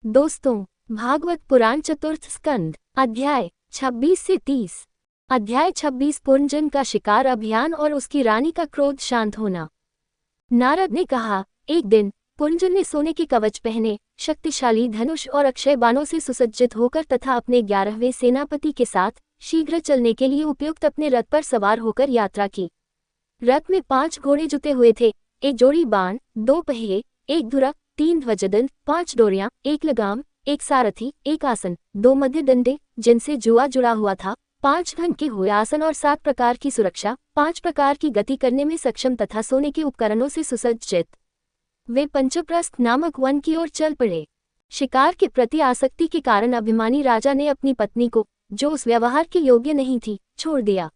दोस्तों, भागवत पुराण चतुर्थ स्कंद अध्याय 26 से 30। अध्याय 26 पुनर्जन्म का शिकार अभियान और उसकी रानी का क्रोध शांत होना। नारद ने कहा, एक दिन पुनर्जन ने सोने के कवच पहने, शक्तिशाली धनुष और अक्षय बाणों से सुसज्जित होकर तथा अपने 11वें सेनापति के साथ शीघ्र चलने के लिए उपयुक्त अपने रथ पर सवार होकर यात्रा की। रथ में 5 घोड़े जुते हुए थे, एक जोड़ी बाण, 2 पहिए, एक धुरा, 3 ध्वजदंड, 5 डोरियां, एक लगाम, एक सारथी, एक आसन, 2 मध्य दंडे जिनसे जुआ जुड़ा हुआ था, 5 ढंग के हुए आसन और 7 प्रकार की सुरक्षा, 5 प्रकार की गति करने में सक्षम तथा सोने के उपकरणों से सुसज्जित। वे पंचप्रस्थ नामक वन की ओर चल पड़े। शिकार के प्रति आसक्ति के कारण अभिमानी राजा ने अपनी पत्नी को, जो उस व्यवहार के योग्य नहीं थी, छोड़ दिया।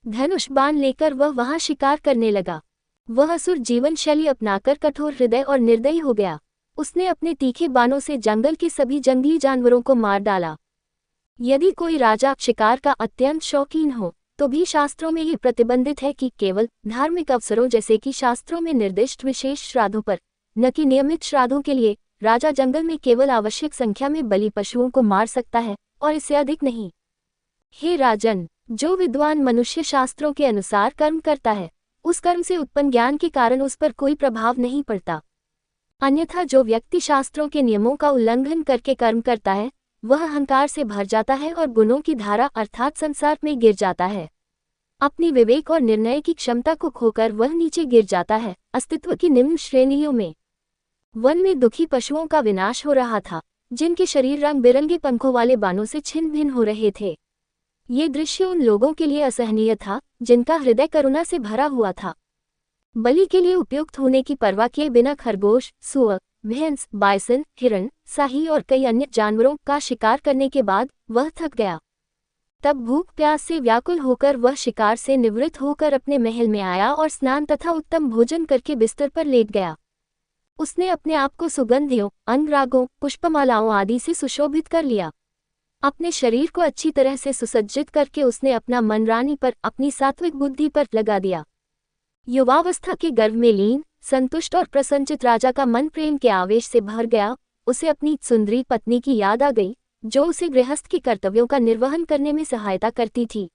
धनुष बाण लेकर वह वहां शिकार करने लगा। वह असुर जीवन शैली अपनाकर कठोर हृदय और निर्दयी हो गया। उसने अपने तीखे बाणों से जंगल के सभी जंगली जानवरों को मार डाला। यदि कोई राजा शिकार का अत्यंत शौकीन हो, तो भी शास्त्रों में ये प्रतिबंधित है कि केवल धार्मिक अवसरों जैसे कि शास्त्रों में निर्दिष्ट विशेष श्राद्धों पर, न कि नियमित श्राद्धों के लिए, राजा जंगल में केवल आवश्यक संख्या में बलि पशुओं को मार सकता है और इससे अधिक नहीं। हे राजन, जो विद्वान मनुष्य शास्त्रों के अनुसार कर्म करता है, उस कर्म से उत्पन्न ज्ञान के कारण उस पर कोई प्रभाव नहीं पड़ता। अन्यथा जो व्यक्ति शास्त्रों के नियमों का उल्लंघन करके कर्म करता है, वह अहंकार से भर जाता है और गुणों की धारा अर्थात संसार में गिर जाता है। अपनी विवेक और निर्णय की क्षमता को खोकर वह नीचे गिर जाता है, अस्तित्व की निम्न श्रेणियों में। वन में दुखी पशुओं का विनाश हो रहा था, जिनके शरीर रंग बिरंगे पंखों वाले बाणों से छिन्न भिन्न हो रहे थे। ये दृश्य उन लोगों के लिए असहनीय था जिनका हृदय करुणा से भरा हुआ था। बलि के लिए उपयुक्त होने की परवाह किए बिना खरगोश, सुअर, भैंस, बायसन, हिरण, साही और कई अन्य जानवरों का शिकार करने के बाद वह थक गया। तब भूख प्यास से व्याकुल होकर वह शिकार से निवृत्त होकर अपने महल में आया और स्नान तथा उत्तम भोजन करके बिस्तर पर लेट गया। उसने अपने आप को सुगंधियों, अंगरागों, पुष्पमालाओं आदि से सुशोभित कर लिया। अपने शरीर को अच्छी तरह से सुसज्जित करके उसने अपना मन रानी पर, अपनी सात्विक बुद्धि पर लगा दिया। युवावस्था के गर्व में लीन, संतुष्ट और प्रसन्नचित राजा का मन प्रेम के आवेश से भर गया। उसे अपनी सुंदरी पत्नी की याद आ गई, जो उसे गृहस्थ के कर्तव्यों का निर्वहन करने में सहायता करती थी।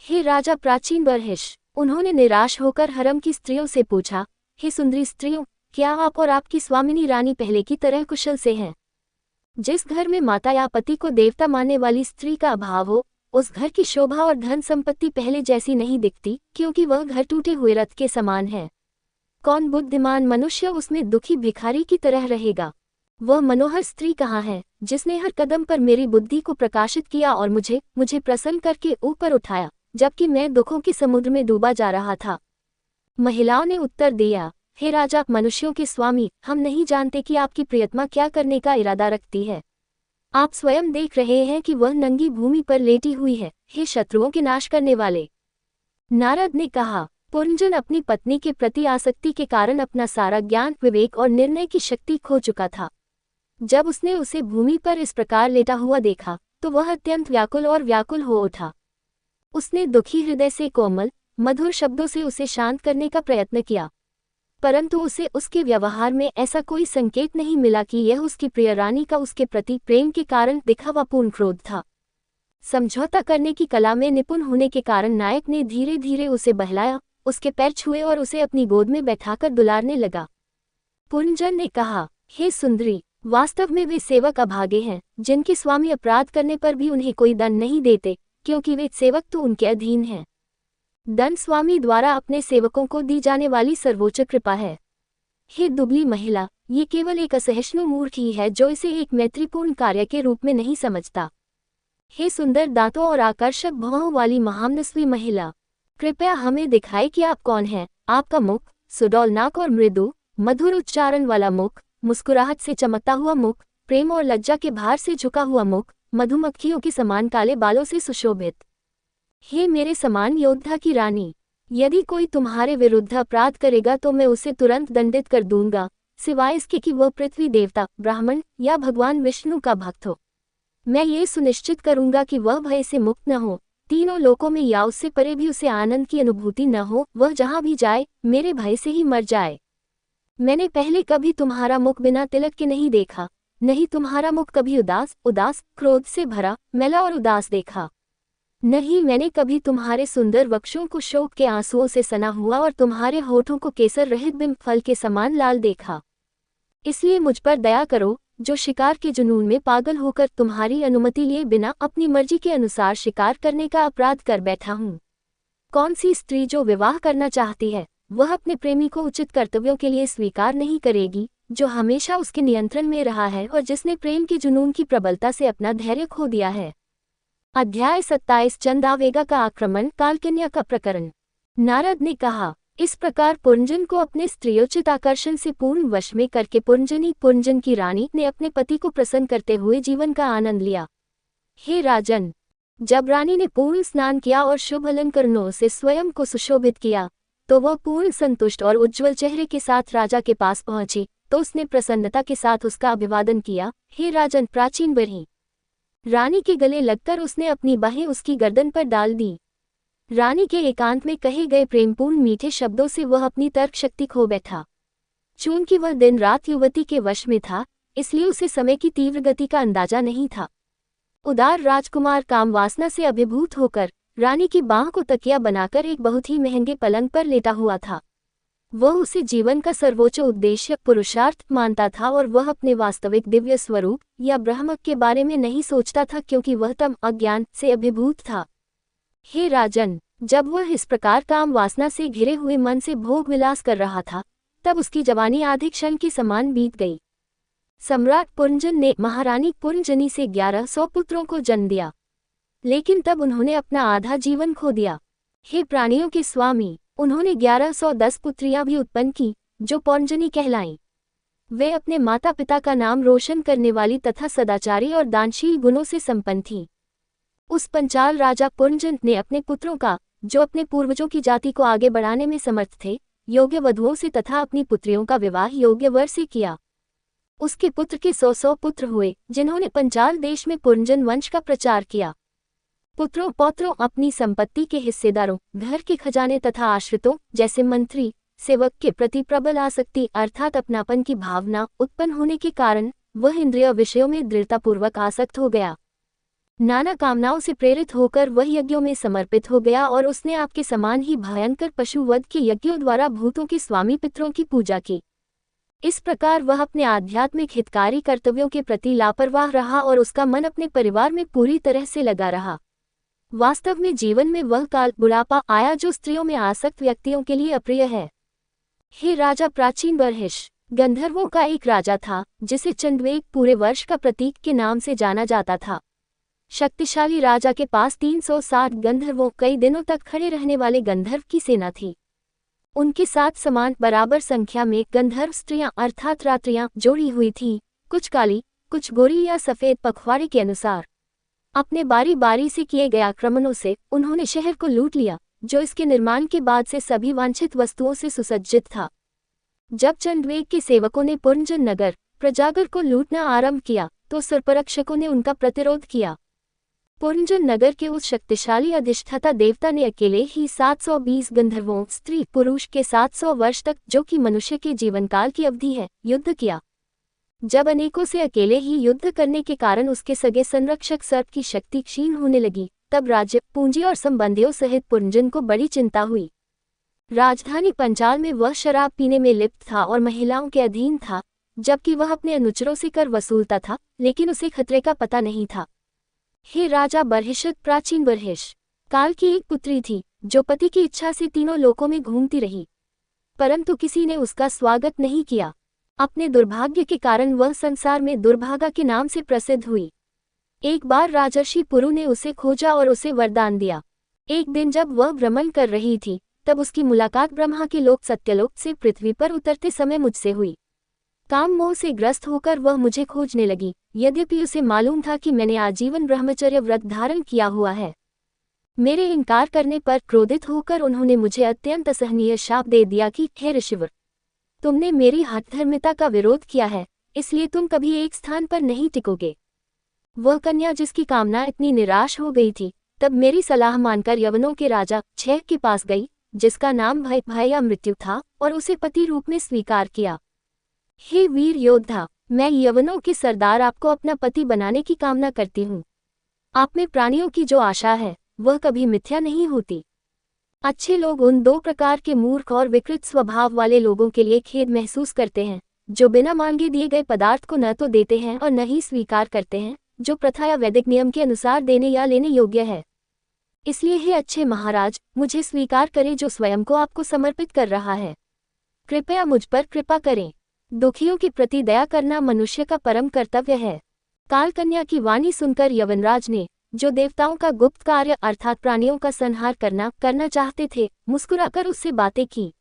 हे राजा प्राचीन बर्हिष, उन्होंने निराश होकर हरम की स्त्रियों से पूछा, हे सुंदरी स्त्रियों, क्या आप और आपकी स्वामिनी रानी पहले की तरह कुशल से हैं? जिस घर में माता या पति को देवता मानने वाली स्त्री का अभाव हो, उस घर की शोभा और धन संपत्ति पहले जैसी नहीं दिखती, क्योंकि वह घर टूटे हुए रथ के समान है। कौन बुद्धिमान मनुष्य उसमें दुखी भिखारी की तरह रहेगा? वह मनोहर स्त्री कहाँ है, जिसने हर कदम पर मेरी बुद्धि को प्रकाशित किया और मुझे प्रसन्न करके ऊपर उठाया, जबकि मैं दुखों के समुद्र में डूबा जा रहा था? महिलाओं ने उत्तर दिया, हे राजा मनुष्यों के स्वामी, हम नहीं जानते कि आपकी प्रियतमा क्या करने का इरादा रखती है। आप स्वयं देख रहे हैं कि वह नंगी भूमि पर लेटी हुई है, हे शत्रुओं के नाश करने वाले। नारद ने कहा, पुनर्जन अपनी पत्नी के प्रति आसक्ति के कारण अपना सारा ज्ञान, विवेक और निर्णय की शक्ति खो चुका था। जब उसने उसे भूमि पर इस प्रकार लेटा हुआ देखा, तो वह अत्यंत व्याकुल हो उठा। उसने दुखी हृदय से कोमल, मधुर शब्दों से उसे शांत करने का प्रयत्न किया, परंतु उसे उसके व्यवहार में ऐसा कोई संकेत नहीं मिला कि यह उसकी प्रिय रानी का उसके प्रति प्रेम के कारण दिखावापूर्ण क्रोध था। समझौता करने की कला में निपुण होने के कारण नायक ने धीरे धीरे उसे बहलाया, उसके पैर छुए और उसे अपनी गोद में बैठाकर दुलारने लगा। पुनर्जन ने कहा, हे सुंदरी, वास्तव में वे सेवक अभागे हैं, जिनके स्वामी अपराध करने पर भी उन्हें कोई दंड नहीं देते, क्योंकि वे सेवक तो उनके अधीन हैं। दंड स्वामी द्वारा अपने सेवकों को दी जाने वाली सर्वोच्च कृपा है। हे दुबली महिला, ये केवल एक असहिष्णु मूर्ख ही है जो इसे एक मैत्रीपूर्ण कार्य के रूप में नहीं समझता। हे सुंदर दांतों और आकर्षक भौहों वाली महामनस्वी महिला, कृपया हमें दिखाए कि आप कौन हैं। आपका मुख, सुडौल नाक और मृदु मधुर उच्चारण वाला मुख, मुस्कुराहट से चमकता हुआ मुख, प्रेम और लज्जा के भार से झुका हुआ मुख, मधुमक्खियों के समान काले बालों से सुशोभित। हे मेरे समान योद्धा की रानी, यदि कोई तुम्हारे विरुद्ध अपराध करेगा तो मैं उसे तुरंत दंडित कर दूंगा, सिवाय इसके कि वह पृथ्वी देवता, ब्राह्मण या भगवान विष्णु का भक्त हो। मैं ये सुनिश्चित करूंगा कि वह भय से मुक्त न हो, तीनों लोकों में या उससे परे भी उसे आनंद की अनुभूति न हो, वह जहां भी जाए मेरे भय से ही मर जाए। मैंने पहले कभी तुम्हारा मुख बिना तिलक के नहीं देखा, नहीं तुम्हारा मुख कभी उदास उदास क्रोध से भरा मैला और उदास देखा। नहीं मैंने कभी तुम्हारे सुंदर वक्षों को शोक के आंसुओं से सना हुआ और तुम्हारे होठों को केसर रहित बिंब फल के समान लाल देखा। इसलिए मुझ पर दया करो, जो शिकार के जुनून में पागल होकर तुम्हारी अनुमति लिए बिना अपनी मर्जी के अनुसार शिकार करने का अपराध कर बैठा हूँ। कौन सी स्त्री जो विवाह करना चाहती है, वह अपने प्रेमी को उचित कर्तव्यों के लिए स्वीकार नहीं करेगी, जो हमेशा उसके नियंत्रण में रहा है और जिसने प्रेम के जुनून की प्रबलता से अपना धैर्य खो दिया है। अध्याय 27 चंदावेगा का आक्रमण, कालकन्या का प्रकरण। नारद ने कहा, इस प्रकार पुरंजन को अपने स्त्रियोचित आकर्षण से पूर्ण वश में करके पुरंजन की रानी ने अपने पति को प्रसन्न करते हुए जीवन का आनंद लिया। हे राजन, जब रानी ने पूर्ण स्नान किया और शुभ अलंकरणों से स्वयं को सुशोभित किया, तो वह पूर्ण संतुष्ट और उज्ज्वल चेहरे के साथ राजा के पास पहुंची, तो उसने प्रसन्नता के साथ उसका अभिवादन किया। हे राजन, प्राचीन बरही। रानी के गले लगकर उसने अपनी बाहें उसकी गर्दन पर डाल दी। रानी के एकांत में कहे गए प्रेमपूर्ण मीठे शब्दों से वह अपनी तर्क शक्ति खो बैठा। चूंकि वह दिन रात युवती के वश में था, इसलिए उसे समय की तीव्र गति का अंदाजा नहीं था। उदार राजकुमार काम वासना से अभिभूत होकर रानी की बाह को तकिया बनाकर एक बहुत ही महंगे पलंग पर लेटा हुआ था। वह उसे जीवन का सर्वोच्च उद्देश्य पुरुषार्थ मानता था और वह अपने वास्तविक दिव्य स्वरूप या ब्रह्म के बारे में नहीं सोचता था, क्योंकि वह तम अज्ञान से अभिभूत था। हे राजन, जब वह इस प्रकार काम वासना से घिरे हुए मन से भोग विलास कर रहा था, तब उसकी जवानी आधे क्षण के समान बीत गई। सम्राट पुरंजन ने महारानी पुरंजनी से 1100 पुत्रों को जन्म दिया, लेकिन तब उन्होंने अपना आधा जीवन खो दिया। हे प्राणियों के स्वामी, उन्होंने 1110 पुत्रियां भी उत्पन्न की, जो पुरंजनी कहलाईं। वे अपने माता पिता का नाम रोशन करने वाली तथा सदाचारी और दानशील गुणों से संपन्न थीं। उस पंचाल राजा पुरंजन ने अपने पुत्रों का, जो अपने पूर्वजों की जाति को आगे बढ़ाने में समर्थ थे, योग्य वधुओं से तथा अपनी पुत्रियों का विवाह योग्य वर से किया। उसके पुत्र के 100 पुत्र हुए, जिन्होंने पंचाल देश में पुरंजन वंश का प्रचार किया। पुत्रों पौत्रों अपनी संपत्ति के हिस्सेदारों, घर के खजाने तथा आश्रितों जैसे मंत्री सेवक के प्रति प्रबल आसक्ति अर्थात अपनापन की भावना उत्पन्न होने के कारण वह इंद्रिय विषयों में दृढ़तापूर्वक आसक्त हो गया। नाना कामनाओं से प्रेरित होकर वह यज्ञों में समर्पित हो गया और उसने आपके समान ही भयंकर पशुवध के यज्ञों द्वारा भूतों के स्वामी पितरों की पूजा की। इस प्रकार वह अपने आध्यात्मिक हितकारी कर्तव्यों के प्रति लापरवाह रहा और उसका मन अपने परिवार में पूरी तरह से लगा रहा। वास्तव में जीवन में वह काल बुढ़ापा आया जो स्त्रियों में आसक्त व्यक्तियों के लिए अप्रिय है। हे राजा प्राचीन बर्हिश, गंधर्वों का एक राजा था, जिसे चंडवेग पूरे वर्ष का प्रतीक के नाम से जाना जाता था। शक्तिशाली राजा के पास 360 गंधर्वों, कई दिनों तक खड़े रहने वाले गंधर्व की सेना थी। उनके साथ समान बराबर संख्या में गंधर्व स्त्रियां अर्थात रात्रियां जोड़ी हुई थीं, कुछ काली कुछ गोरी या सफेद पखवाड़े के अनुसार। अपने बारी बारी से किए गए आक्रमणों से उन्होंने शहर को लूट लिया, जो इसके निर्माण के बाद से सभी वांछित वस्तुओं से सुसज्जित था। जब चंडवेग के सेवकों ने पुरंजन नगर प्रजागर को लूटना आरंभ किया, तो सर्परक्षकों ने उनका प्रतिरोध किया। पुरंजन नगर के उस शक्तिशाली अधिष्ठाता देवता ने अकेले ही 720 गंधर्वों स्त्री पुरुष के 700 वर्ष तक, जो कि मनुष्य के जीवनकाल की अवधि है, युद्ध किया। जब अनेकों से अकेले ही युद्ध करने के कारण उसके सगे संरक्षक सर्प की शक्ति क्षीण होने लगी, तब राज्य पूंजी और संबंधियों सहित पुरंजन को बड़ी चिंता हुई। राजधानी पंचाल में वह शराब पीने में लिप्त था और महिलाओं के अधीन था, जबकि वह अपने अनुचरों से कर वसूलता था, लेकिन उसे खतरे का पता नहीं था। हे राजा बर्हिशत प्राचीन बर्हिश, काल की एक पुत्री थी, जो पति की इच्छा से तीनों लोकों में घूमती रही, परंतु किसी ने उसका स्वागत नहीं किया। अपने दुर्भाग्य के कारण वह संसार में दुर्भागा के नाम से प्रसिद्ध हुई। एक बार राजर्षि पुरु ने उसे खोजा और उसे वरदान दिया। एक दिन जब वह भ्रमण कर रही थी, तब उसकी मुलाकात ब्रह्मा के लोक सत्यलोक से पृथ्वी पर उतरते समय मुझसे हुई। काम मोह से ग्रस्त होकर वह मुझे खोजने लगी, यद्यपि उसे मालूम था कि मैंने आजीवन ब्रह्मचर्य व्रत धारण किया हुआ है। मेरे इनकार करने पर क्रोधित होकर उन्होंने मुझे अत्यंत असहनीय शाप दे दिया कि हे ऋषिवर, तुमने मेरी हठधर्मिता का विरोध किया है, इसलिए तुम कभी एक स्थान पर नहीं टिकोगे। वह कन्या जिसकी कामना इतनी निराश हो गई थी, तब मेरी सलाह मानकर यवनों के राजा क्षय के पास गई, जिसका नाम भय या मृत्यु था, और उसे पति रूप में स्वीकार किया। हे वीर योद्धा, मैं यवनों के सरदार आपको अपना पति बनाने की कामना करती हूँ। आप में प्राणियों की जो आशा है वह कभी मिथ्या नहीं होती। अच्छे लोग उन दो प्रकार के मूर्ख और विकृत स्वभाव वाले लोगों के लिए खेद महसूस करते हैं, जो बिना मांगे दिए गए पदार्थ को न तो देते हैं और न ही स्वीकार करते हैं, जो प्रथा या वैदिक नियम के अनुसार देने या लेने योग्य है। इसलिए हे अच्छे महाराज, मुझे स्वीकार करें जो स्वयं को आपको समर्पित कर रहा है। कृपया मुझ पर कृपा करें। दुखियों के प्रति दया करना मनुष्य का परम कर्तव्य है। कालकन्या की वाणी सुनकर यवनराज ने, जो देवताओं का गुप्त कार्य अर्थात प्राणियों का संहार करना चाहते थे, मुस्कुराकर उससे बातें की।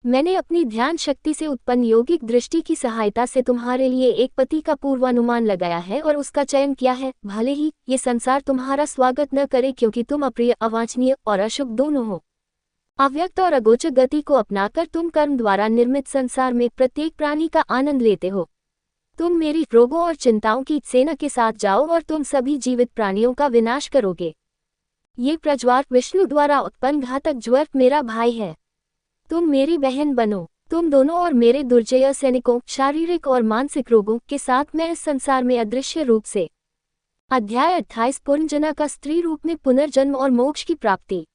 मैंने अपनी ध्यान शक्ति से उत्पन्न योगिक दृष्टि की सहायता से तुम्हारे लिए एक पति का पूर्वानुमान लगाया है और उसका चयन किया है। भले ही ये संसार तुम्हारा स्वागत न करे, क्योंकि तुम अप्रिय, अवांछनीय और अशुभ दोनों हो। अव्यक्त और अगोचर गति को अपनाकर तुम कर्म द्वारा निर्मित संसार में प्रत्येक प्राणी का आनंद लेते हो। तुम मेरी रोगों और चिंताओं की सेना के साथ जाओ और तुम सभी जीवित प्राणियों का विनाश करोगे। ये प्रज्वार विष्णु द्वारा उत्पन्न घातक ज्वर मेरा भाई है। तुम मेरी बहन बनो। तुम दोनों और मेरे दुर्जय सैनिकों, शारीरिक और मानसिक रोगों के साथ मैं इस संसार में अदृश्य रूप से। अध्याय 28 पुनर्जना का स्त्री रूप में पुनर्जन्म और मोक्ष की प्राप्ति।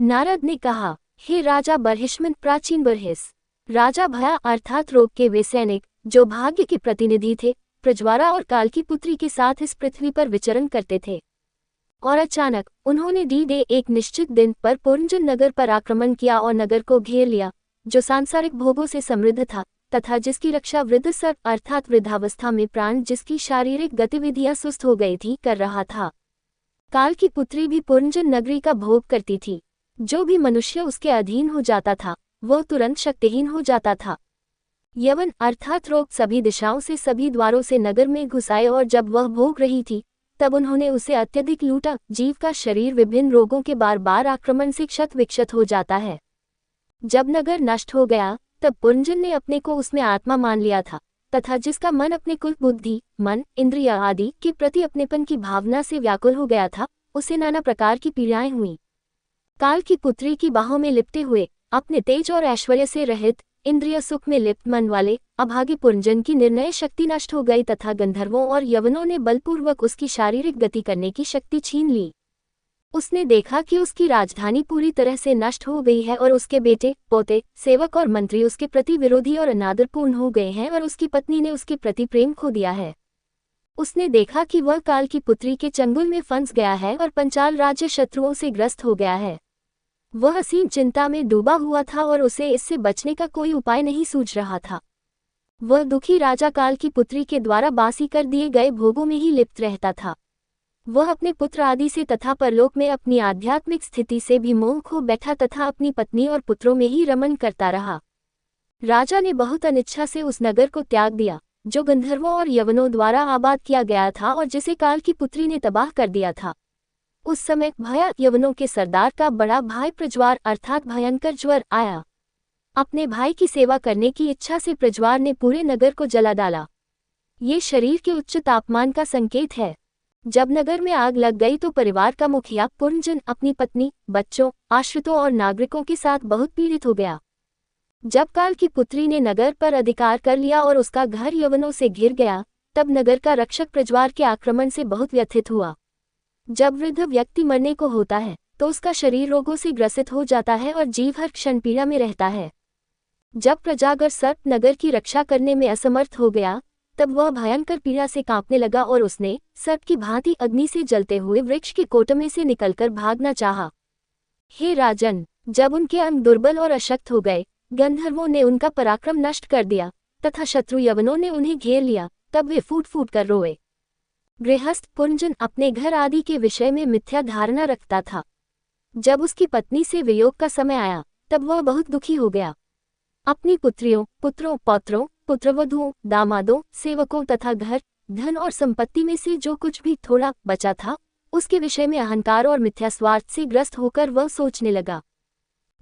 नारद ने कहा, हे राजा बर्हिष्मंत प्राचीन बर्हिस। राजा भया अर्थात रोग के वे सैनिक, जो भाग्य के प्रतिनिधि थे, प्रज्वारा और काल की पुत्री के साथ इस पृथ्वी पर विचरण करते थे। और अचानक उन्होंने D-Day एक निश्चित दिन पर पुनर्जन नगर पर आक्रमण किया और नगर को घेर लिया, जो सांसारिक भोगों से समृद्ध था तथा जिसकी रक्षा वृद्ध सर्प अर्थात वृद्धावस्था में प्राण जिसकी शारीरिक गतिविधियां सुस्त हो गई थी कर रहा था। काल की पुत्री भी पुनर्जन नगरी का भोग करती थी। जो भी मनुष्य उसके अधीन हो जाता था वह तुरंत शक्तिहीन हो जाता था। यवन अर्थात रोग सभी दिशाओं से सभी द्वारों से नगर में घुस आए और जब वह भोग रही थी तब उन्होंने उसे अत्यधिक लूटा। जीव का शरीर विभिन्न रोगों के बार बार आक्रमण से क्षत विक्षत हो जाता है। जब नगर नष्ट हो गया तब पुनर्जन ने अपने को उसमें आत्मा मान लिया था तथा जिसका मन अपने कुल बुद्धि, मन, इंद्रिय आदि के प्रति अपनेपन की भावना से व्याकुल हो गया था, उसे नाना प्रकार की पीड़ाएं हुई। काल की पुत्री की बाहों में लिपटे हुए, अपने तेज और ऐश्वर्य से रहित, इंद्रिय सुख में लिप्त मन वाले अभागे पुनर्जन की निर्णय शक्ति नष्ट हो गई तथा गंधर्वों और यवनों ने बलपूर्वक उसकी शारीरिक गति करने की शक्ति छीन ली। उसने देखा कि उसकी राजधानी पूरी तरह से नष्ट हो गई है और उसके बेटे, पोते, सेवक और मंत्री उसके प्रति विरोधी और अनादरपूर्ण हो गए हैं और उसकी पत्नी ने उसके प्रति प्रेम खो दिया है। उसने देखा कि वह काल की पुत्री के चंगुल में फंस गया है और पंचाल राज्य शत्रुओं से ग्रस्त हो गया है। वह असीम चिंता में डूबा हुआ था और उसे इससे बचने का कोई उपाय नहीं सूझ रहा था। वह दुखी राजा काल की पुत्री के द्वारा बासी कर दिए गए भोगों में ही लिप्त रहता था। वह अपने पुत्र आदि से तथा परलोक में अपनी आध्यात्मिक स्थिति से भी मोह खो बैठा तथा अपनी पत्नी और पुत्रों में ही रमन करता रहा। राजा ने बहुत अनिच्छा से उस नगर को त्याग दिया, जो गंधर्वों और यवनों द्वारा आबाद किया गया था और जिसे काल की पुत्री ने तबाह कर दिया था। उस समय भया यवनों के सरदार का बड़ा भाई प्रज्वार अर्थात भयंकर ज्वर आया। अपने भाई की सेवा करने की इच्छा से प्रज्वार ने पूरे नगर को जला डाला। ये शरीर के उच्च तापमान का संकेत है। जब नगर में आग लग गई तो परिवार का मुखिया पुनर्जन अपनी पत्नी, बच्चों, आश्रितों और नागरिकों के साथ बहुत पीड़ित हो गया। जब काल की पुत्री ने नगर पर अधिकार कर लिया और उसका घर यवनों से घिर गया, तब नगर का रक्षक प्रज्वार के आक्रमण से बहुत व्यथित हुआ। जब वृद्ध व्यक्ति मरने को होता है तो उसका शरीर रोगों से ग्रसित हो जाता है और जीव हर क्षण पीड़ा में रहता है। जब प्रजागर सर्प नगर की रक्षा करने में असमर्थ हो गया तब वह भयंकर पीड़ा से कांपने लगा और उसने सर्प की भांति अग्नि से जलते हुए वृक्ष के कोटमे से निकलकर भागना चाहा। हे राजन, जब उनके अंग दुर्बल और अशक्त हो गए, गंधर्वों ने उनका पराक्रम नष्ट कर दिया तथा शत्रु यवनों ने उन्हें घेर लिया, तब वे फूट फूट कर रोए। गृहस्थ पुनर्जन अपने घर आदि के विषय में मिथ्या धारणा रखता था। जब उसकी पत्नी से वियोग का समय आया तब वह बहुत दुखी हो गया। अपनी पुत्रियों, पुत्रों, पौत्रों, पुत्रवधुओं, दामादों, सेवकों तथा घर, धन और संपत्ति में से जो कुछ भी थोड़ा बचा था, उसके विषय में अहंकार और मिथ्या स्वार्थ से ग्रस्त होकर वह सोचने लगा,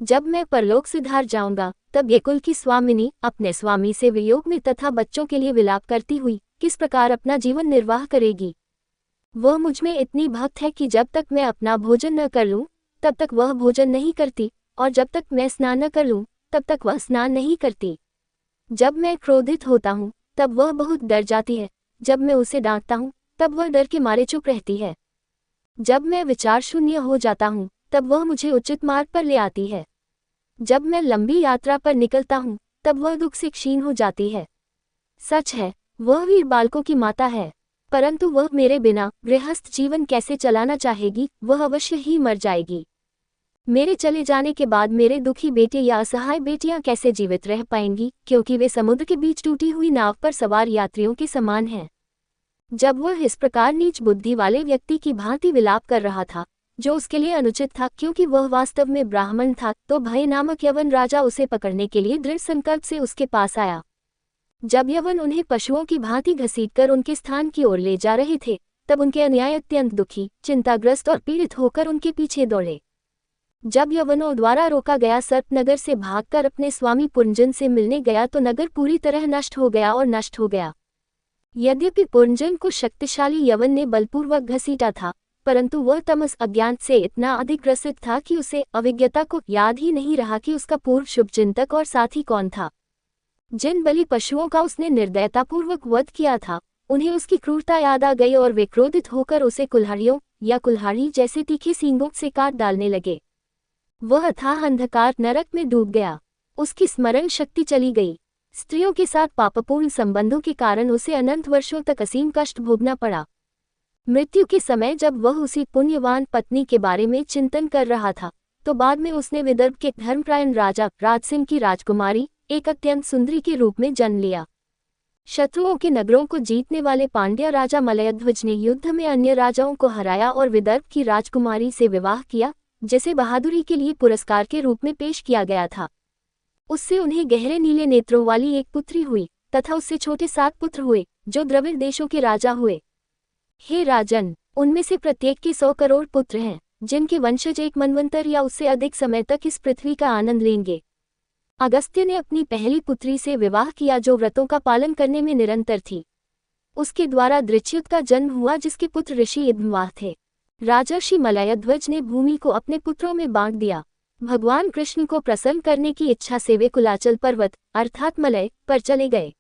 जब मैं परलोक सिधार जाऊंगा तब ये कुल की स्वामिनी अपने स्वामी से वियोग में तथा बच्चों के लिए विलाप करती हुई किस प्रकार अपना जीवन निर्वाह करेगी। वह मुझ में इतनी भक्त है कि जब तक मैं अपना भोजन न कर लूं तब तक वह भोजन नहीं करती, और जब तक मैं स्नान न कर लूं तब तक वह स्नान नहीं करती। जब मैं क्रोधित होता हूँ तब वह बहुत डर जाती है। जब मैं उसे डांटता हूँ तब वह डर के मारे चुप रहती है। जब मैं विचार शून्य हो जाता हूँ तब वह मुझे उचित मार्ग पर ले आती है। जब मैं लंबी यात्रा पर निकलता हूँ तब वह दुख से क्षीण हो जाती है। सच है, वह वीर बालकों की माता है, परंतु वह मेरे बिना गृहस्थ जीवन कैसे चलाना चाहेगी, वह अवश्य ही मर जाएगी। मेरे चले जाने के बाद मेरे दुखी बेटे या असहाय बेटियां कैसे जीवित रह पाएंगी, क्योंकि वे समुद्र के बीच टूटी हुई नाव पर सवार यात्रियों के समान हैं। जब वह इस प्रकार नीच बुद्धि वाले व्यक्ति की भांति विलाप कर रहा था, जो उसके लिए अनुचित था क्योंकि वह वास्तव में ब्राह्मण था, तो भय नामक यवन राजा उसे पकड़ने के लिए दृढ़ संकल्प से उसके पास आया। जब यवन उन्हें पशुओं की भांति घसीटकर उनके स्थान की ओर ले जा रहे थे, तब उनके अनुयायी अत्यंत दुखी, चिंताग्रस्त और पीड़ित होकर उनके पीछे दौड़े। जब यवनों द्वारा रोका गया सर्पनगर से भागकर अपने स्वामी पुरंजन से मिलने गया तो नगर पूरी तरह नष्ट हो गया और नष्ट हो गया। यद्यपि पुरंजन को शक्तिशाली यवन ने बलपूर्वक घसीटा था, परंतु वह तमस अज्ञान से इतना अधिक ग्रसित था कि उसे अविज्ञता को याद ही नहीं रहा कि उसका पूर्व शुभचिंतक और साथी कौन था। जिन बलि पशुओं का उसने निर्दयतापूर्वक वध किया था, उन्हें उसकी क्रूरता याद आ गई और वे क्रोधित होकर उसे कुल्हाड़ियों या कुल्हाड़ी जैसे तीखे सींगों से काट डालने लगे। वह अथाह अंधकार नरक में डूब गया। उसकी स्मरण शक्ति चली गई। स्त्रियों के साथ पापपूर्ण संबंधों के कारण उसे अनंत वर्षों तक असीम कष्ट भोगना पड़ा। मृत्यु के समय जब वह उसी पुण्यवान पत्नी के बारे में चिंतन कर रहा था, तो बाद में उसने विदर्भ के धर्मप्रायण राजा राजसिंह की राजकुमारी एक अत्यंत सुंदरी के रूप में जन्म लिया। शत्रुओं के नगरों को जीतने वाले पांड्य राजा मलयध्वज ने युद्ध में अन्य राजाओं को हराया और विदर्भ की राजकुमारी से विवाह किया, जिसे बहादुरी के लिए पुरस्कार के रूप में पेश किया गया था। उससे उन्हें गहरे नीले नेत्रों वाली एक पुत्री हुई तथा उससे छोटे 7 पुत्र हुए, जो द्रविड़ देशों के राजा हुए। हे राजन, उनमें से प्रत्येक के 100 करोड़ पुत्र हैं, जिनके वंशज एक मनवंतर या उससे अधिक समय तक इस पृथ्वी का आनंद लेंगे। अगस्त्य ने अपनी पहली पुत्री से विवाह किया, जो व्रतों का पालन करने में निरंतर थी। उसके द्वारा दृच्छ्युत का जन्म हुआ, जिसके पुत्र ऋषि इद्मवाह थे। राजर्षि मलयध्वज ने भूमि को अपने पुत्रों में बांट दिया। भगवान कृष्ण को प्रसन्न करने की इच्छा से वे कुलाचल पर्वत अर्थात मलय पर चले गए।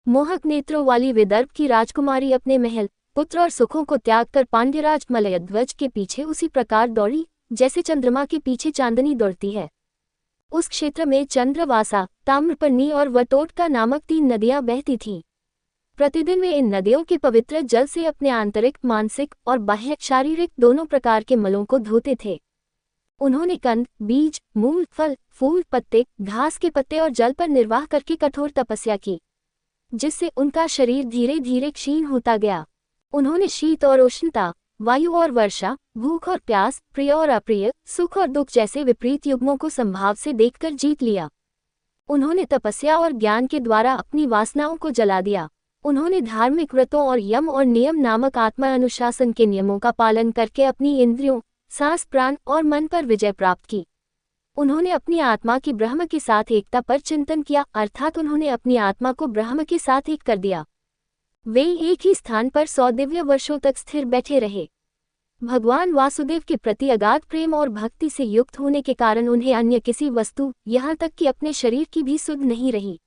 मोहक नेत्रों वाली विदर्भ की राजकुमारी अपने महल, पुत्र और सुखों को त्याग कर पांड्यराज मलयध्वज के पीछे उसी प्रकार दौड़ी जैसे चंद्रमा के पीछे चांदनी दौड़ती है। उस क्षेत्र में चंद्रवासा, ताम्रपर्णी और वटोटका नामक 3 नदियां बहती थीं। प्रतिदिन वे इन नदियों के पवित्र जल से अपने आंतरिक, मानसिक और बाह्य शारीरिक दोनों प्रकार के मलों को धोते थे। उन्होंने कंद, बीज, मूल, फल, फूल, पत्ते, घास के पत्ते और जल पर निर्वाह करके कठोर तपस्या की, जिससे उनका शरीर धीरे धीरे क्षीण होता गया। उन्होंने शीत और उष्णता, वायु और वर्षा, भूख और प्यास, प्रिय और अप्रिय, सुख और दुख जैसे विपरीत युग्मों को संभाव से देखकर जीत लिया। उन्होंने तपस्या और ज्ञान के द्वारा अपनी वासनाओं को जला दिया। उन्होंने धार्मिक व्रतों और यम और नियम नामक आत्मा अनुशासन के नियमों का पालन करके अपनी इंद्रियों, सांस, प्राण और मन पर विजय प्राप्त की। उन्होंने अपनी आत्मा की ब्रह्म के साथ एकता पर चिंतन किया, अर्थात उन्होंने अपनी आत्मा को ब्रह्म के साथ एक कर दिया। वे एक ही स्थान पर 100 दिव्य वर्षों तक स्थिर बैठे रहे। भगवान वासुदेव के प्रति अगाध प्रेम और भक्ति से युक्त होने के कारण उन्हें अन्य किसी वस्तु, यहाँ तक कि अपने शरीर की भी सुध नहीं रही।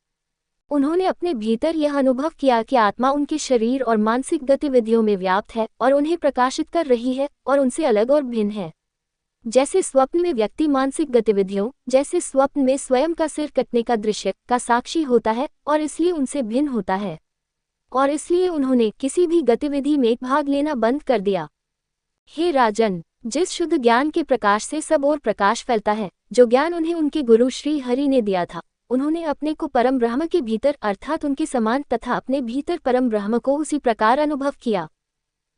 उन्होंने अपने भीतर यह अनुभव किया कि आत्मा उनके शरीर और मानसिक गतिविधियों में व्याप्त है और उन्हें प्रकाशित कर रही है और उनसे अलग और भिन्न है। जैसे स्वप्न में व्यक्ति मानसिक गतिविधियों, जैसे स्वप्न में स्वयं का सिर कटने का दृश्य का साक्षी होता है और इसलिए उनसे भिन्न होता है, और इसलिए उन्होंने किसी भी गतिविधि में भाग लेना बंद कर दिया। हे राजन, जिस शुद्ध ज्ञान के प्रकाश से सब और प्रकाश फैलता है, जो ज्ञान उन्हें उनके गुरु श्री हरि ने दिया था, उन्होंने अपने को परम ब्रह्म के भीतर अर्थात उनके समान तथा अपने भीतर परम ब्रह्म को उसी प्रकार अनुभव किया।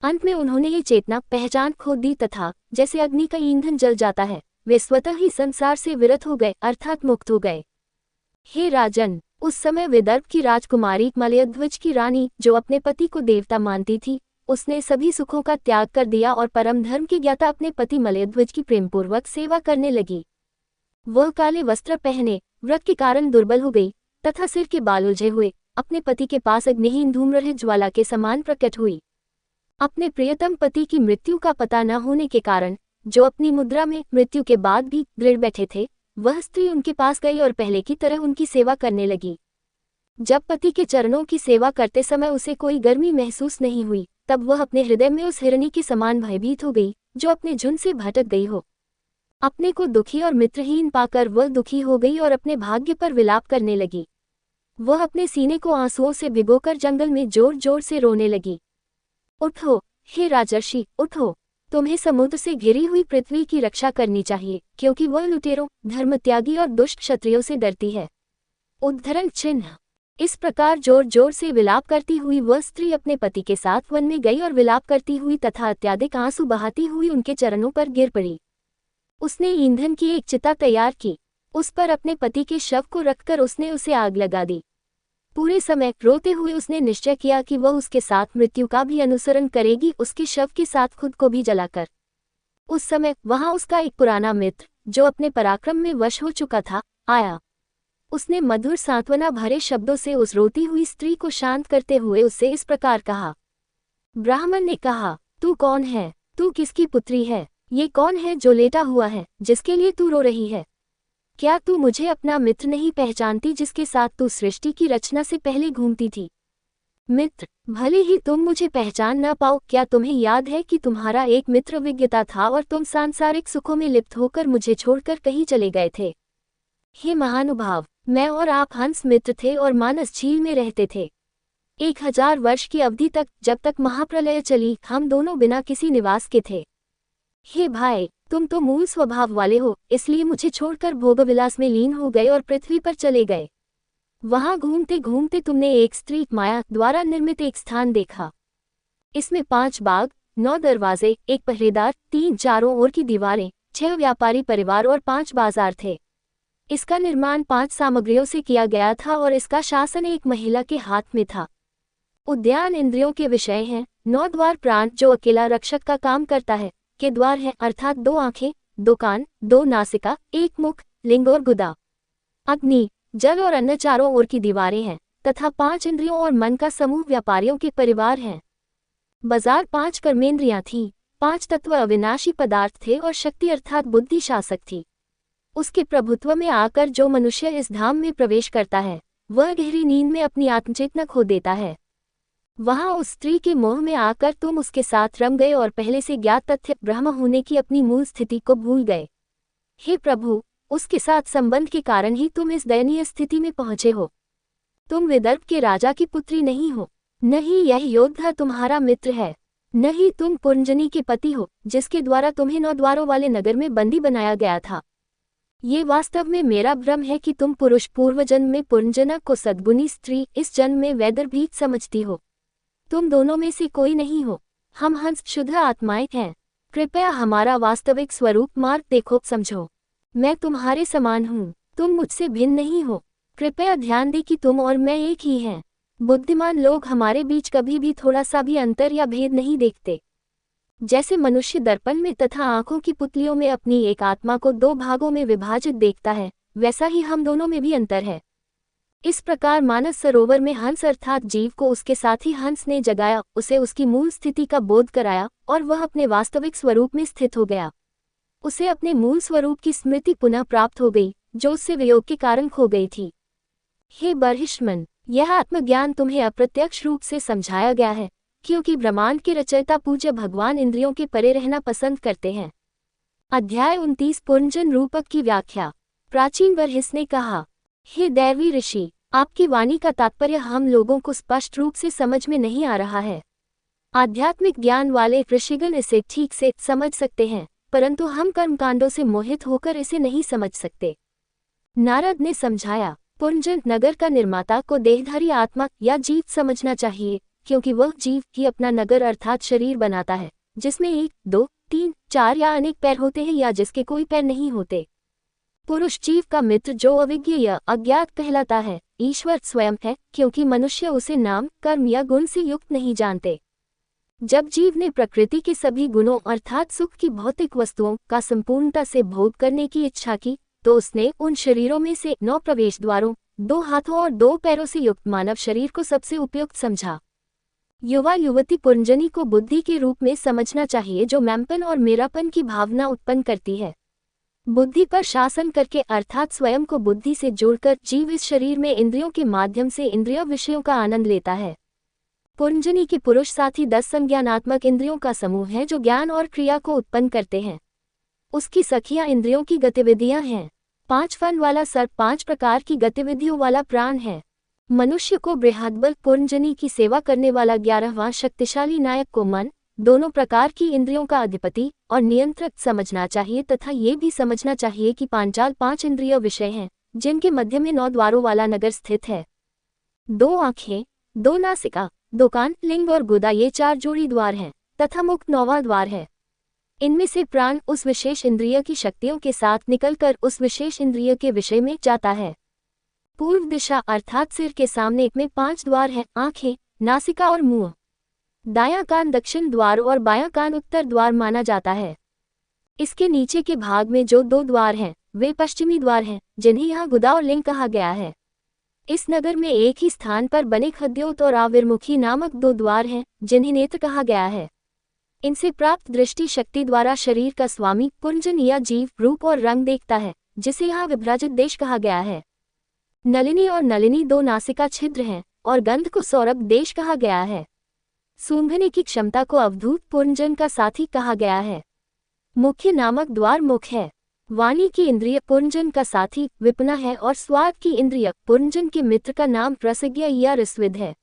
अंत में उन्होंने ये चेतना पहचान खो दी तथा जैसे अग्नि का ईंधन जल जाता है, वे स्वतः ही संसार से विरत हो गए अर्थात मुक्त हो गए। हे राजन, उस समय विदर्भ की राजकुमारी मलयध्वज की रानी, जो अपने पति को देवता मानती थी, उसने सभी सुखों का त्याग कर दिया और परम धर्म की ज्ञाता अपने पति मलयध्वज की प्रेमपूर्वक सेवा करने लगी। वह काले वस्त्र पहने, व्रत के कारण दुर्बल हो गई तथा सिर के बाल उलझे हुए अपने पति के पास अग्निहीन धूम्ररहित ज्वाला के समान प्रकट हुई। अपने प्रियतम पति की मृत्यु का पता न होने के कारण, जो अपनी मुद्रा में मृत्यु के बाद भी दृढ़ बैठे थे, वह स्त्री उनके पास गई और पहले की तरह उनकी सेवा करने लगी। जब पति के चरणों की सेवा करते समय उसे कोई गर्मी महसूस नहीं हुई, तब वह अपने हृदय में उस हिरणी के समान भयभीत हो गई जो अपने झुंड से भटक गई हो। अपने को दुखी और मित्रहीन पाकर वह दुखी हो गई और अपने भाग्य पर विलाप करने लगी। वह अपने सीने को आंसुओं से भिगोकर जंगल में जोर जोर से रोने लगी। उठो, हे राजर्षि, उठो, तुम्हें समुद्र से घिरी हुई पृथ्वी की रक्षा करनी चाहिए, क्योंकि वह लुटेरों, धर्मत्यागी और दुष्ट क्षत्रियों से डरती है। उद्धरण चिन्ह। इस प्रकार जोर जोर से विलाप करती हुई वह स्त्री अपने पति के साथ वन में गई और विलाप करती हुई तथा अत्यधिक आंसू बहाती हुई उनके चरणों पर गिर पड़ी। उसने ईंधन की एक चिता तैयार की, उस पर अपने पति के शव को रखकर उसने उसे आग लगा दी। पूरे समय रोते हुए उसने निश्चय किया कि वह उसके साथ मृत्यु का भी अनुसरण करेगी, उसके शव के साथ खुद को भी जलाकर। उस समय वहां उसका एक पुराना मित्र, जो अपने पराक्रम में वश हो चुका था, आया। उसने मधुर सांत्वना भरे शब्दों से उस रोती हुई स्त्री को शांत करते हुए उससे इस प्रकार कहा। ब्राह्मण ने कहा, तू कौन है? तू किसकी पुत्री है? ये कौन है जो लेटा हुआ है, जिसके लिए तू रो रही है? क्या तू मुझे अपना मित्र नहीं पहचानती, जिसके साथ तू सृष्टि की रचना से पहले घूमती थी? मित्र, भले ही तुम मुझे पहचान न पाओ, क्या तुम्हें याद है कि तुम्हारा एक मित्र विज्ञता था और तुम सांसारिक सुखों में लिप्त होकर मुझे छोड़कर कहीं चले गए थे? हे महानुभाव, मैं और आप हंस मित्र थे और मानस झील में रहते थे। 1000 वर्ष की अवधि तक, जब तक महाप्रलय चली, हम दोनों बिना किसी निवास के थे। हे भाई, तुम तो मूल स्वभाव वाले हो, इसलिए मुझे छोड़कर भोगविलास में लीन हो गए और पृथ्वी पर चले गए। वहां घूमते घूमते तुमने एक स्त्री माया द्वारा निर्मित एक स्थान देखा। इसमें 5 बाग, 9 दरवाजे, 1 पहरेदार, 3 चारों ओर की दीवारें, 6 व्यापारी परिवार और 5 बाजार थे। इसका निर्माण 5 सामग्रियों से किया गया था और इसका शासन एक महिला के हाथ में था। उद्यान इंद्रियों के विषय हैं। 9 द्वार प्राण, जो अकेला रक्षक का काम करता है, के द्वार हैं, अर्थात 2 आंखें, 2 कान, 2 नासिका, 1 मुख, लिंग और गुदा। अग्नि, जल और अन्य चारों ओर की दीवारें हैं तथा 5 इंद्रियों और मन का समूह व्यापारियों के परिवार हैं। बाजार 5 कर्मेंद्रियां थीं, 5 तत्व अविनाशी पदार्थ थे और शक्ति अर्थात बुद्धि शासक थी। उसके प्रभुत्व में आकर जो मनुष्य इस धाम में प्रवेश करता है, वह गहरी नींद में अपनी आत्मचेतना खो देता है। वहां उस स्त्री के मोह में आकर तुम उसके साथ रम गए और पहले से ज्ञात तथ्य ब्रह्म होने की अपनी मूल स्थिति को भूल गए। हे प्रभु, उसके साथ संबंध के कारण ही तुम इस दयनीय स्थिति में पहुंचे हो। तुम विदर्भ के राजा की पुत्री नहीं हो, न ही यह योद्धा तुम्हारा मित्र है, न ही तुम पुरंजनी के पति हो, जिसके द्वारा तुम्हें 9 द्वारों वाले नगर में बंदी बनाया गया था। ये वास्तव में मेरा भ्रम है कि तुम पुरुष पूर्व जन्म में पुरंजना को सद्गुणी स्त्री, इस जन्म में वैदर्भीत समझती हो। तुम दोनों में से कोई नहीं हो। हम हंस शुद्ध आत्माएं हैं। कृपया हमारा वास्तविक स्वरूप मार्ग देखो, समझो। मैं तुम्हारे समान हूँ, तुम मुझसे भिन्न नहीं हो। कृपया ध्यान दे कि तुम और मैं एक ही हैं। बुद्धिमान लोग हमारे बीच कभी भी थोड़ा सा भी अंतर या भेद नहीं देखते। जैसे मनुष्य दर्पण में तथा आंखों की पुतलियों में अपनी एक आत्मा को 2 भागों में विभाजित देखता है, वैसा ही हम दोनों में भी अंतर है। इस प्रकार मानस सरोवर में हंस अर्थात जीव को उसके साथी हंस ने जगाया, उसे उसकी मूल स्थिति का बोध कराया और वह अपने वास्तविक स्वरूप में स्थित हो गया। उसे अपने मूल स्वरूप की स्मृति पुनः प्राप्त हो गई, जो उससे वियोग के कारण खो गई थी। हे बर्हिष्मन, यह आत्मज्ञान तुम्हें अप्रत्यक्ष रूप से समझाया गया है, क्योंकि ब्रह्मांड के रचयिता पूज्य भगवान इंद्रियों के परे रहना पसंद करते हैं। अध्याय 29 पुरंजन रूपक की व्याख्या। प्राचीन बर्हिस ने कहा, हे दैवी ऋषि, आपकी वाणी का तात्पर्य हम लोगों को स्पष्ट रूप से समझ में नहीं आ रहा है। आध्यात्मिक ज्ञान वाले ऋषिगण इसे ठीक से समझ सकते हैं, परंतु हम कर्मकांडों से मोहित होकर इसे नहीं समझ सकते। नारद ने समझाया, पुरंजन नगर का निर्माता को देहधारी आत्मा या जीव समझना चाहिए, क्योंकि वह जीव ही अपना नगर अर्थात शरीर बनाता है, जिसमें 1, 2, 3, 4 या अनेक पैर होते हैं या जिसके कोई पैर नहीं होते। पुरुष जीव का मित्र जो अविज्ञ या अज्ञात कहलाता है, ईश्वर स्वयं है, क्योंकि मनुष्य उसे नाम, कर्म या गुण से युक्त नहीं जानते। जब जीव ने प्रकृति के सभी गुणों अर्थात सुख की भौतिक वस्तुओं का संपूर्णता से भोग करने की इच्छा की, तो उसने उन शरीरों में से 9 प्रवेश द्वारों, 2 हाथों और 2 पैरों से युक्त मानव शरीर को सबसे उपयुक्त समझा। युवा युवती पुरंजनी को बुद्धि के रूप में समझना चाहिए, जो मैंपन और मेरापन की भावना उत्पन्न करती है। बुद्धि पर शासन करके अर्थात स्वयं को बुद्धि से जोड़कर जीव इस शरीर में इंद्रियों के माध्यम से इंद्रिय विषयों का आनंद लेता है। पुंजनी के पुरुष साथी 10 संज्ञानात्मक इंद्रियों का समूह है जो ज्ञान और क्रिया को उत्पन्न करते हैं। उसकी सखियां इंद्रियों की गतिविधियां हैं। 5 फन वाला सर्प 5 प्रकार की गतिविधियों वाला प्राण है। मनुष्य को बृहद्बल पुंजनी की सेवा करने वाला 11वां शक्तिशाली नायक को मन, दोनों प्रकार की इंद्रियों का अधिपति और नियंत्रक समझना चाहिए तथा ये भी समझना चाहिए कि पांचाल 5 इंद्रिय विषय हैं जिनके मध्य में 9 द्वारों वाला नगर स्थित है। 2 आँखें, 2 नासिका, 2 कान, लिंग और गुदा ये 4 जोड़ी द्वार हैं तथा मुख 9वां द्वार है। इनमें से प्राण उस विशेष इंद्रिय की शक्तियों के साथ निकलकर उस विशेष इंद्रिय के विषय में जाता है। पूर्व दिशा अर्थात सिर के सामने में 5 द्वार हैं, आँखें, नासिका और मुंह। दायां कान दक्षिण द्वार और बायां कान उत्तर द्वार माना जाता है। इसके नीचे के भाग में जो 2 द्वार हैं वे पश्चिमी द्वार हैं जिन्हें यहाँ गुदा और लिंग कहा गया है। इस नगर में एक ही स्थान पर बने खद्योत और आविर्मुखी नामक 2 द्वार हैं जिन्हें नेत्र कहा गया है। इनसे प्राप्त दृष्टि शक्ति द्वारा शरीर का स्वामी पुंजन या जीव रूप और रंग देखता है जिसे यहाँ विभ्राजित देश कहा गया है। नलिनी और नलिनी 2 नासिका छिद्र हैं और गंध को सौरभ देश कहा गया है। सूंघने की क्षमता को अवधूत पुंजन का साथी कहा गया है। मुख्य नामक द्वार मुख है। वाणी की इंद्रिय पुंजन का साथी विपना है और स्वाद की इंद्रिय पुंजन के मित्र का नाम रसज्ञ या रसविद है।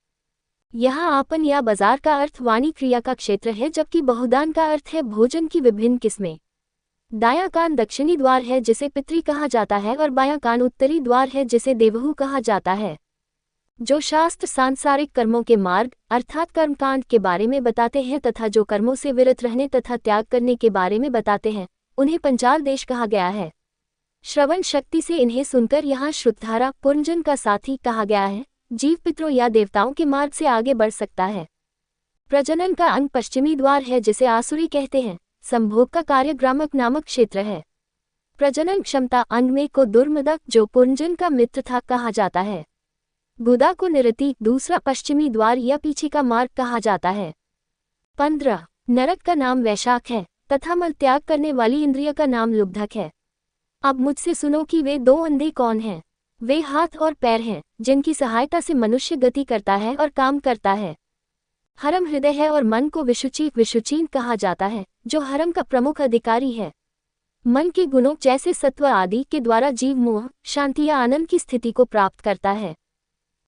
यहाँ आपन या बाजार का अर्थ वाणी क्रिया का क्षेत्र है जबकि बहुदान का अर्थ है भोजन की विभिन्न किस्में। दायां कान दक्षिणी द्वार है जिसे पितरी कहा जाता है और बायां कान उत्तरी द्वार है जिसे देवहू कहा जाता है। जो शास्त्र सांसारिक कर्मों के मार्ग अर्थात कर्मकांड के बारे में बताते हैं तथा जो कर्मों से विरत रहने तथा त्याग करने के बारे में बताते हैं उन्हें पंचाल देश कहा गया है। श्रवण शक्ति से इन्हें सुनकर यहाँ श्रुतधारा पुंजन का साथी कहा गया है। जीव पितरों या देवताओं के मार्ग से आगे बढ़ सकता है। प्रजनन का अंग पश्चिमी द्वार है जिसे आसुरी कहते हैं। संभोग का कार्य ग्रामक नामक क्षेत्र है। प्रजनन क्षमता अंग में को दुर्मदक जो पुंजन का मित्र था कहा जाता है। गुदा को निरति दूसरा पश्चिमी द्वार या पीछे का मार्ग कहा जाता है। 15 नरक का नाम वैशाख है तथा मल त्याग करने वाली इंद्रिय का नाम लुब्धक है। अब मुझसे सुनो कि वे 2 अंधे कौन हैं। वे हाथ और पैर हैं जिनकी सहायता से मनुष्य गति करता है और काम करता है। हरम हृदय है और मन को विशुचीन कहा जाता है जो हरम का प्रमुख अधिकारी है। मन के गुणों जैसे सत्व आदि के द्वारा जीव मोह शांति या आनंद की स्थिति को प्राप्त करता है।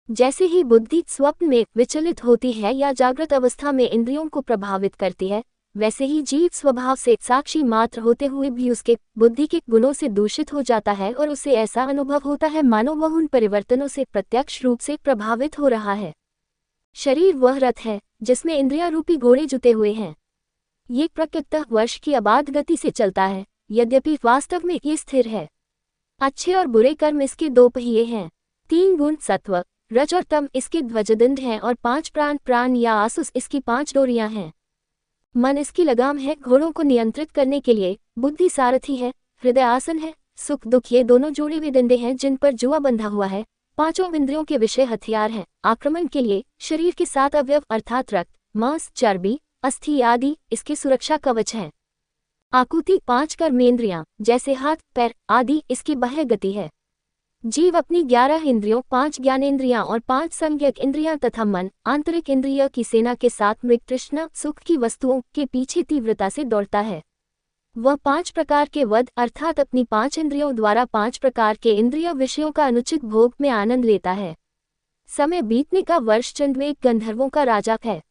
जैसे ही बुद्धि स्वप्न में विचलित होती है या जागृत अवस्था में इंद्रियों को प्रभावित करती है वैसे ही जीव स्वभाव से साक्षी मात्र होते हुए भी उसके बुद्धि के गुणों से दूषित हो जाता है और उसे ऐसा अनुभव होता है मानो वह उन परिवर्तनों से प्रत्यक्ष रूप से प्रभावित हो रहा है। शरीर वह रथ है जिसमें इंद्रिया रूपी घोड़े जुते हुए हैं। ये प्रकृतः वर्ष की अबाध गति से चलता है यद्यपि वास्तव में ये स्थिर है। अच्छे और बुरे कर्म इसके 2 पहिए हैं। 3 गुण सत्व रज और तम इसके ध्वजदंड हैं और 5 प्राण या आसुस इसकी 5 डोरियां हैं। मन इसकी लगाम है घोड़ों को नियंत्रित करने के लिए। बुद्धि सारथी है। हृदय आसन है। सुख दुख ये दोनों जोड़े हुए डंडे हैं जिन पर जुआ बंधा हुआ है। 5 इंद्रियों के विषय हथियार हैं आक्रमण के लिए। शरीर के 7 अवयव अर्थात रक्त मांस चर्बी अस्थि आदि इसके सुरक्षा कवच हैं। आकुति 5 कर्मेंद्रियां जैसे हाथ पैर आदि इसकी बाह्य गति है। जीव अपनी 11 इंद्रियों 5 ज्ञानेंद्रियां और 5 संज्ञक इंद्रियां तथा मन आंतरिक इंद्रिय की सेना के साथ मृग तृष्णा सुख की वस्तुओं के पीछे तीव्रता से दौड़ता है। वह 5 प्रकार के वध अर्थात अपनी 5 इंद्रियों द्वारा 5 प्रकार के इंद्रिय विषयों का अनुचित भोग में आनंद लेता है। समय बीतने का वर्ष चंद्रवेग गंधर्वों का राजा है।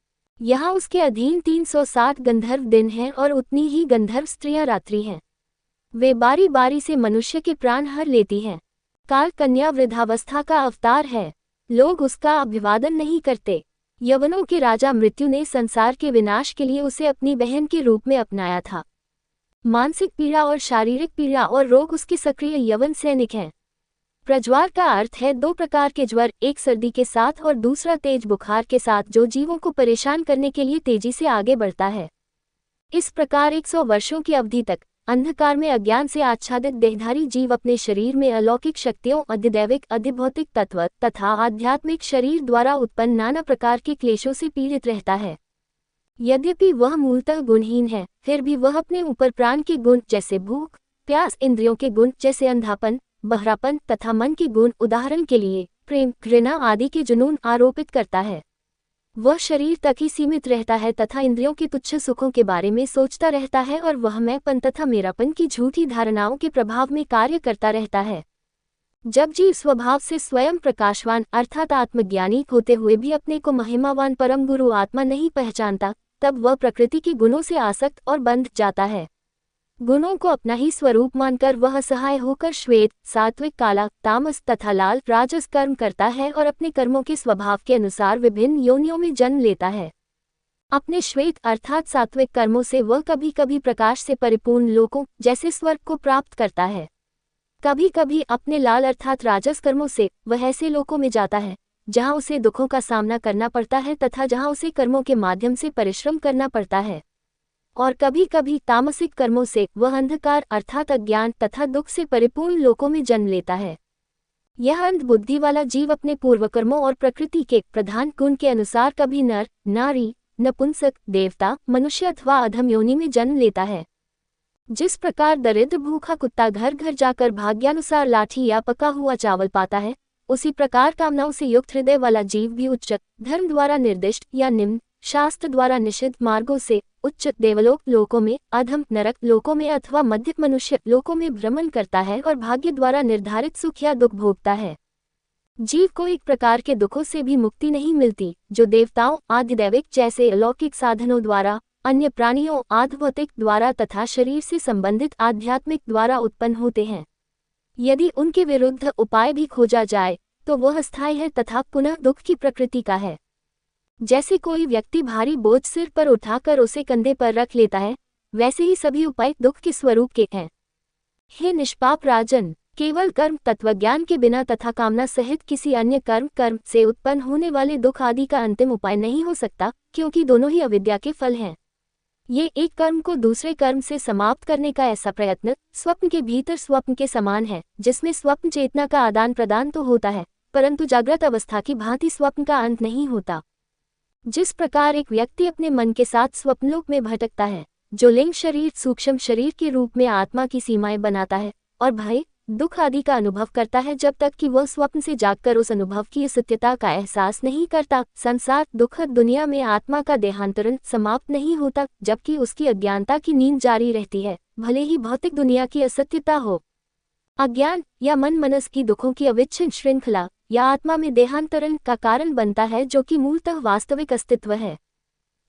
यहाँ उसके अधीन 360 गंधर्व दिन हैं और उतनी ही गंधर्व स्त्रियां रात्रि हैं। वे बारी बारी से मनुष्य के प्राण हर लेती हैं। काल कन्या वृद्धावस्था का अवतार है। लोग उसका अभिवादन नहीं करते। यवनों के राजा मृत्यु ने संसार के विनाश के लिए उसे अपनी बहन के रूप में अपनाया था। मानसिक पीड़ा और शारीरिक पीड़ा और रोग उसके सक्रिय यवन सैनिक हैं। प्रज्वार का अर्थ है 2 प्रकार के ज्वर, एक सर्दी के साथ और दूसरा तेज बुखार के साथ जो जीवों को परेशान करने के लिए तेजी से आगे बढ़ता है। इस प्रकार 100 वर्षों की अवधि तक अंधकार में अज्ञान से आच्छादित देहधारी जीव अपने शरीर में अलौकिक शक्तियों अधिदैविक अधिभौतिक तत्व तथा आध्यात्मिक शरीर द्वारा उत्पन्न नाना प्रकार के क्लेशों से पीड़ित रहता है। यद्यपि वह मूलतः गुणहीन है फिर भी वह अपने ऊपर प्राण के गुण जैसे भूख प्यास इंद्रियों के गुण जैसे अंधापन, बहरापन तथा मन के गुण उदाहरण के लिए प्रेम, घृणा आदि के जुनून आरोपित करता है। वह शरीर तक ही सीमित रहता है तथा इंद्रियों के तुच्छ सुखों के बारे में सोचता रहता है और वह मैंपन तथा मेरापन की झूठी धारणाओं के प्रभाव में कार्य करता रहता है। जब जीव स्वभाव से स्वयं प्रकाशवान अर्थात आत्मज्ञानी होते हुए भी अपने को महिमावान परम गुरु आत्मा नहीं पहचानता, तब वह प्रकृति के गुणों से आसक्त और बंध जाता है। गुणों को अपना ही स्वरूप मानकर वह असहाय होकर श्वेत, सात्विक, काला, तामस तथा लाल, राजस कर्म करता है और अपने कर्मों के स्वभाव के अनुसार विभिन्न योनियों में जन्म लेता है। अपने श्वेत अर्थात सात्विक कर्मों से वह कभी कभी प्रकाश से परिपूर्ण लोकों जैसे स्वर्ग को प्राप्त करता है। कभी कभी अपने लाल अर्थात राजस कर्मों से वह ऐसे लोकों में जाता है जहां उसे दुखों का सामना करना पड़ता है तथा जहां उसे कर्मों के माध्यम से परिश्रम करना पड़ता है। और कभी कभी तामसिक कर्मों से वह अंधकार अर्थात अज्ञान तथा दुख से परिपूर्ण लोकों में जन्म लेता है। यह अंध बुद्धि वाला जीव अपने पूर्वकर्मों और प्रकृति के प्रधान गुण के अनुसार कभी नर, नारी, नपुंसक, देवता, मनुष्य अथवा अधम योनि में जन्म लेता है। जिस प्रकार दरिद्र भूखा कुत्ता घर घर जाकर भाग्यानुसार लाठी या पका हुआ चावल पाता है, उसी प्रकार कामनाओं से युक्त हृदय वाला जीव भी उच्च धर्म द्वारा निर्दिष्ट या निम्न शास्त्र द्वारा निषिद्ध मार्गों से उच्च देवलोक लोकों में, अधम नरक लोकों में अथवा मध्य मनुष्य लोकों में भ्रमण करता है और भाग्य द्वारा निर्धारित सुख या दुख भोगता है। जीव को एक प्रकार के दुखों से भी मुक्ति नहीं मिलती जो देवताओं आधिदैविक जैसे अलौकिक साधनों द्वारा, अन्य प्राणियों आध्यात्मिक द्वारा तथा शरीर से संबंधित आध्यात्मिक द्वारा उत्पन्न होते हैं। यदि उनके विरुद्ध उपाय भी खोजा जाए तो वह अस्थायी है तथा पुनः दुख की प्रकृति का है। जैसे कोई व्यक्ति भारी बोझ सिर पर उठाकर उसे कंधे पर रख लेता है, वैसे ही सभी उपाय दुख के स्वरूप के हैं। हे निष्पाप राजन, केवल कर्म तत्वज्ञान के बिना तथा कामना सहित किसी अन्य कर्म से उत्पन्न होने वाले दुख आदि का अंतिम उपाय नहीं हो सकता, क्योंकि दोनों ही अविद्या के फल हैं। ये एक कर्म को दूसरे कर्म से समाप्त करने का ऐसा प्रयत्न स्वप्न के भीतर स्वप्न के समान है, जिसमें स्वप्न चेतना का आदान प्रदान तो होता है, परंतु जागृत अवस्था की भांति स्वप्न का अंत नहीं होता। जिस प्रकार एक व्यक्ति अपने मन के साथ स्वप्नलोक में भटकता है, जो लिंग शरीर सूक्ष्म शरीर के रूप में आत्मा की सीमाएं बनाता है और भय, दुख आदि का अनुभव करता है, जब तक कि वह स्वप्न से जागकर उस अनुभव की सत्यता का एहसास नहीं करता, संसार दुखद दुनिया में आत्मा का देहांतरण समाप्त नहीं होता, जबकि उसकी अज्ञानता की नींद जारी रहती है, भले ही भौतिक दुनिया की असत्यता हो। अज्ञान या मन मनस की दुखों की अविच्छिन्न श्रृंखला या आत्मा में देहांतरण का कारण बनता है, जो कि मूलतः वास्तविक अस्तित्व है।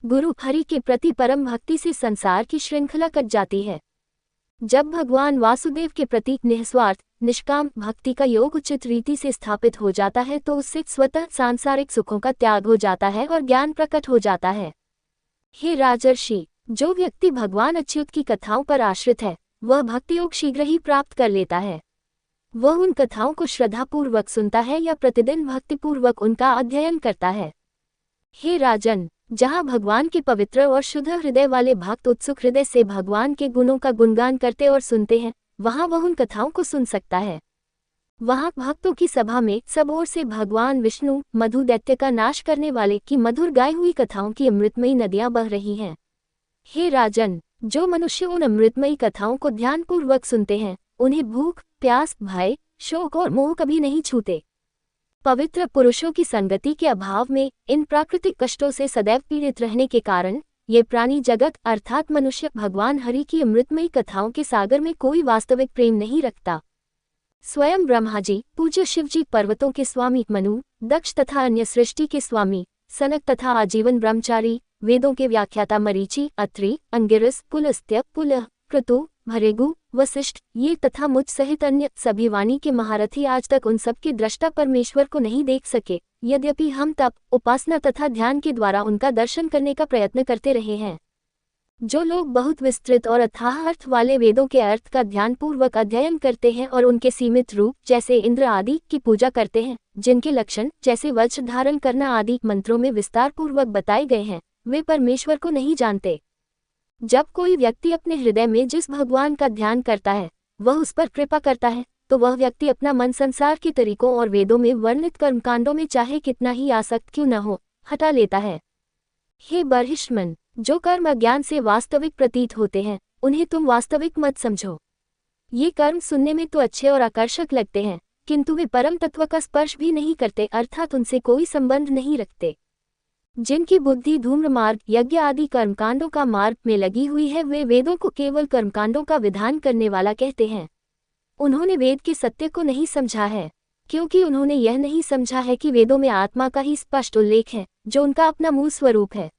गुरु हरि के प्रति परम भक्ति से संसार की श्रृंखला कट जाती है। जब भगवान वासुदेव के प्रति निस्वार्थ निष्काम भक्ति का योग उचित रीति से स्थापित हो जाता है, तो उससे स्वतः सांसारिक सुखों का त्याग हो जाता है और ज्ञान प्रकट हो जाता है। हे राजर्षि, जो व्यक्ति भगवान अच्युत की कथाओं पर आश्रित है, वह भक्ति योग शीघ्र ही प्राप्त कर लेता है। वह उन कथाओं को श्रद्धापूर्वक सुनता है या प्रतिदिन भक्तिपूर्वक उनका अध्ययन करता है। हे राजन, जहाँ भगवान के पवित्र और शुद्ध हृदय वाले भक्त उत्सुक हृदय से भगवान के गुणों का गुणगान करते और सुनते हैं, वहाँ वह उन कथाओं को सुन सकता है। वहाँ भक्तों की सभा में सब ओर से भगवान विष्णु मधु दैत्य का नाश करने वाले की मधुर गाई हुई कथाओं की अमृतमयी नदियाँ बह रही हैं। हे राजन, जो मनुष्य उन अमृतमयी कथाओं को ध्यानपूर्वक सुनते हैं, उन्हें भूख, प्यास, भय, शोक और मोह कभी नहीं छूते। पवित्र पुरुषों की संगति के अभाव में इन प्राकृतिक कष्टों से सदैव पीड़ित रहने के कारण ये प्राणी जगत अर्थात मनुष्य भगवान हरि की अमृतमयी कथाओं के सागर में कोई वास्तविक प्रेम नहीं रखता। स्वयं ब्रह्मा जी, पूज्य शिवजी, पर्वतों के स्वामी मनु, दक्ष तथा अन्य सृष्टि के स्वामी सनक तथा आजीवन ब्रह्मचारी, वेदों के व्याख्याता मरीचि, अत्रि, अंगिरस, पुलस्त्य, पुलह, क्रतु, भरेगु, वशिष्ठ, ये तथा मुझ सहित अन्य सभी वाणी के महारथी आज तक उन सब के दृष्टा परमेश्वर को नहीं देख सके, यद्यपि हम तप, उपासना तथा ध्यान के द्वारा उनका दर्शन करने का प्रयत्न करते रहे हैं। जो लोग बहुत विस्तृत और अथाह अर्थ वाले वेदों के अर्थ का ध्यानपूर्वक अध्ययन करते हैं और उनके सीमित रूप जैसे इंद्र आदि की पूजा करते हैं, जिनके लक्षण जैसे वज्र धारण करना आदि मंत्रों में विस्तार पूर्वक बताए गए हैं, वे परमेश्वर को नहीं जानते। जब कोई व्यक्ति अपने हृदय में जिस भगवान का ध्यान करता है, वह उस पर कृपा करता है, तो वह व्यक्ति अपना मन संसार के तरीकों और वेदों में वर्णित कर्मकांडों में चाहे कितना ही आसक्त क्यों न हो, हटा लेता है। हे बर्हिष्मन, जो कर्म अज्ञान से वास्तविक प्रतीत होते हैं, उन्हें तुम वास्तविक मत समझो। ये कर्म सुनने में तो अच्छे और आकर्षक लगते हैं, किंतु वे परम तत्व का स्पर्श भी नहीं करते, अर्थात उनसे कोई संबंध नहीं रखते। जिनकी बुद्धि धूम्र मार्ग, यज्ञ आदि कर्मकांडों का मार्ग में लगी हुई है, वे वेदों को केवल कर्मकांडों का विधान करने वाला कहते हैं। उन्होंने वेद के सत्य को नहीं समझा है, क्योंकि उन्होंने यह नहीं समझा है कि वेदों में आत्मा का ही स्पष्ट उल्लेख है, जो उनका अपना मूल स्वरूप है।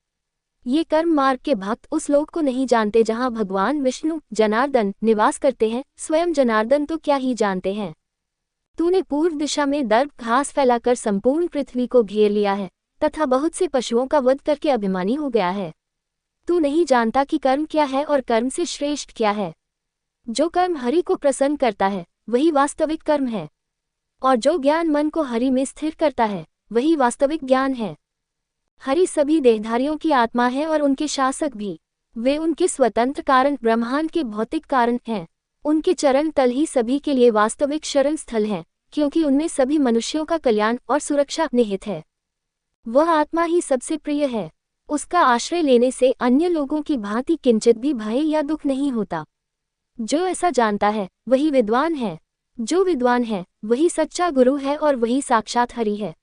ये कर्म मार्ग के भक्त उस लोक को नहीं जानते जहाँ भगवान विष्णु जनार्दन निवास करते हैं। स्वयं जनार्दन तो क्या ही जानते हैं। तूने पूर्व दिशा में दर्भ घास फैलाकर संपूर्ण पृथ्वी को घेर लिया है तथा बहुत से पशुओं का वध करके अभिमानी हो गया है। तू नहीं जानता कि कर्म क्या है और कर्म से श्रेष्ठ क्या है। जो कर्म हरि को प्रसन्न करता है वही वास्तविक कर्म है, और जो ज्ञान मन को हरि में स्थिर करता है वही वास्तविक ज्ञान है। हरि सभी देहधारियों की आत्मा है और उनके शासक भी। वे उनके स्वतंत्र कारण, ब्रह्मांड के भौतिक कारण हैं। उनके चरण तल ही सभी के लिए वास्तविक शरण स्थल हैं, क्योंकि उनमें सभी मनुष्यों का कल्याण और सुरक्षा निहित है। वह आत्मा ही सबसे प्रिय है। उसका आश्रय लेने से अन्य लोगों की भांति किंचित भी भय या दुख नहीं होता। जो ऐसा जानता है वही विद्वान है। जो विद्वान है वही सच्चा गुरु है और वही साक्षात हरि है।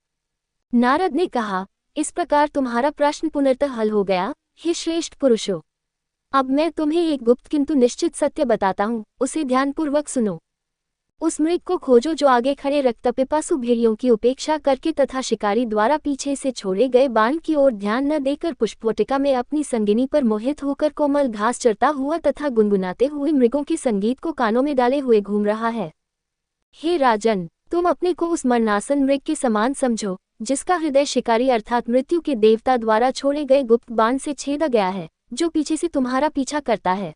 नारद ने कहा, इस प्रकार तुम्हारा प्रश्न पुनर्तः हल हो गया, हे श्रेष्ठ पुरुषों। अब मैं तुम्हें एक गुप्त किंतु निश्चित सत्य बताता हूँ, उसे ध्यानपूर्वक सुनो। उस मृग को खोजो जो आगे खड़े रक्तपिपासु भेड़ियों की उपेक्षा करके तथा शिकारी द्वारा पीछे से छोड़े गए बाण की ओर ध्यान न देकर पुष्पवाटिका में अपनी संगिनी पर मोहित होकर कोमल घास चरता हुआ तथा गुनगुनाते हुए मृगों के संगीत को कानों में डाले हुए घूम रहा है। हे राजन, तुम अपने को उस मरणासन मृग के समान समझो, जिसका हृदय शिकारी अर्थात मृत्यु के देवता द्वारा छोड़े गए गुप्त बाण से छेदा गया है, जो पीछे से तुम्हारा पीछा करता है।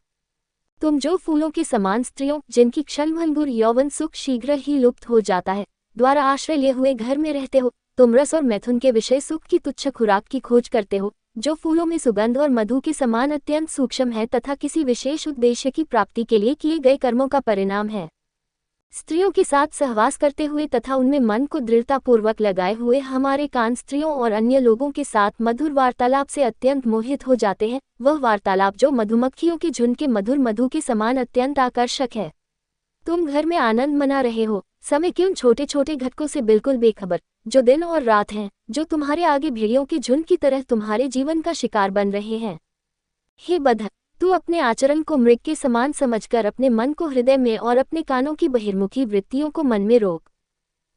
तुम जो फूलों के समान स्त्रियों, जिनकी क्षणभंगुर यौवन सुख शीघ्र ही लुप्त हो जाता है, द्वारा आश्रय लिए हुए घर में रहते हो। तुम रस और मैथुन के विषय सुख की तुच्छ खुराक की खोज करते हो, जो फूलों में सुगंध और मधु के समान अत्यंत सूक्ष्म है तथा किसी विशेष उद्देश्य की प्राप्ति के लिए किए गए कर्मों का परिणाम है। स्त्रियों के साथ सहवास करते हुए तथा उनमें मन को दृढ़तापूर्वक लगाए हुए हमारे कान स्त्रियों और अन्य लोगों के साथ मधुर वार्तालाप से अत्यंत मोहित हो जाते हैं। वह वार्तालाप जो मधुमक्खियों के झुंड के मधुर मधु के समान अत्यंत आकर्षक है। तुम घर में आनंद मना रहे हो, समय के उन छोटे छोटे घटकों से बिल्कुल बेखबर, जो दिन और रात हैं, जो तुम्हारे आगे भेड़ियों के झुंड की तरह तुम्हारे जीवन का शिकार बन रहे हैं। हे बद्ध, तू अपने आचरण को मृग के समान समझकर अपने मन को हृदय में और अपने कानों की बहिर्मुखी वृत्तियों को मन में रोक।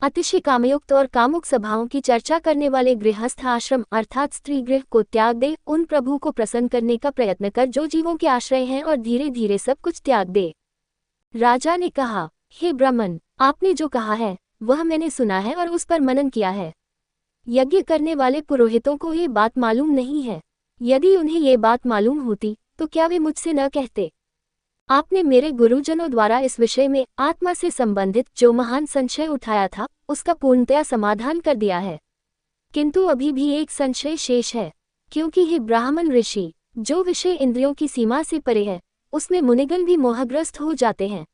अतिशय कामयुक्त और कामुक सभाओं की चर्चा करने वाले गृहस्थ आश्रम अर्थात स्त्री गृह को त्याग दे। उन प्रभु को प्रसन्न करने का प्रयत्न कर जो जीवों के आश्रय हैं, और धीरे धीरे सब कुछ त्याग दे। राजा ने कहा, हे ब्राह्मण, आपने जो कहा है वह मैंने सुना है और उस पर मनन किया है। यज्ञ करने वाले पुरोहितों को ये बात मालूम नहीं है। यदि उन्हें ये बात मालूम होती तो क्या वे मुझसे न कहते। आपने मेरे गुरुजनों द्वारा इस विषय में आत्मा से संबंधित जो महान संशय उठाया था, उसका पूर्णतया समाधान कर दिया है। किंतु अभी भी एक संशय शेष है, क्योंकि हे ब्राह्मण ऋषि, जो विषय इंद्रियों की सीमा से परे है, उसमें मुनिगण भी मोहग्रस्त हो जाते हैं।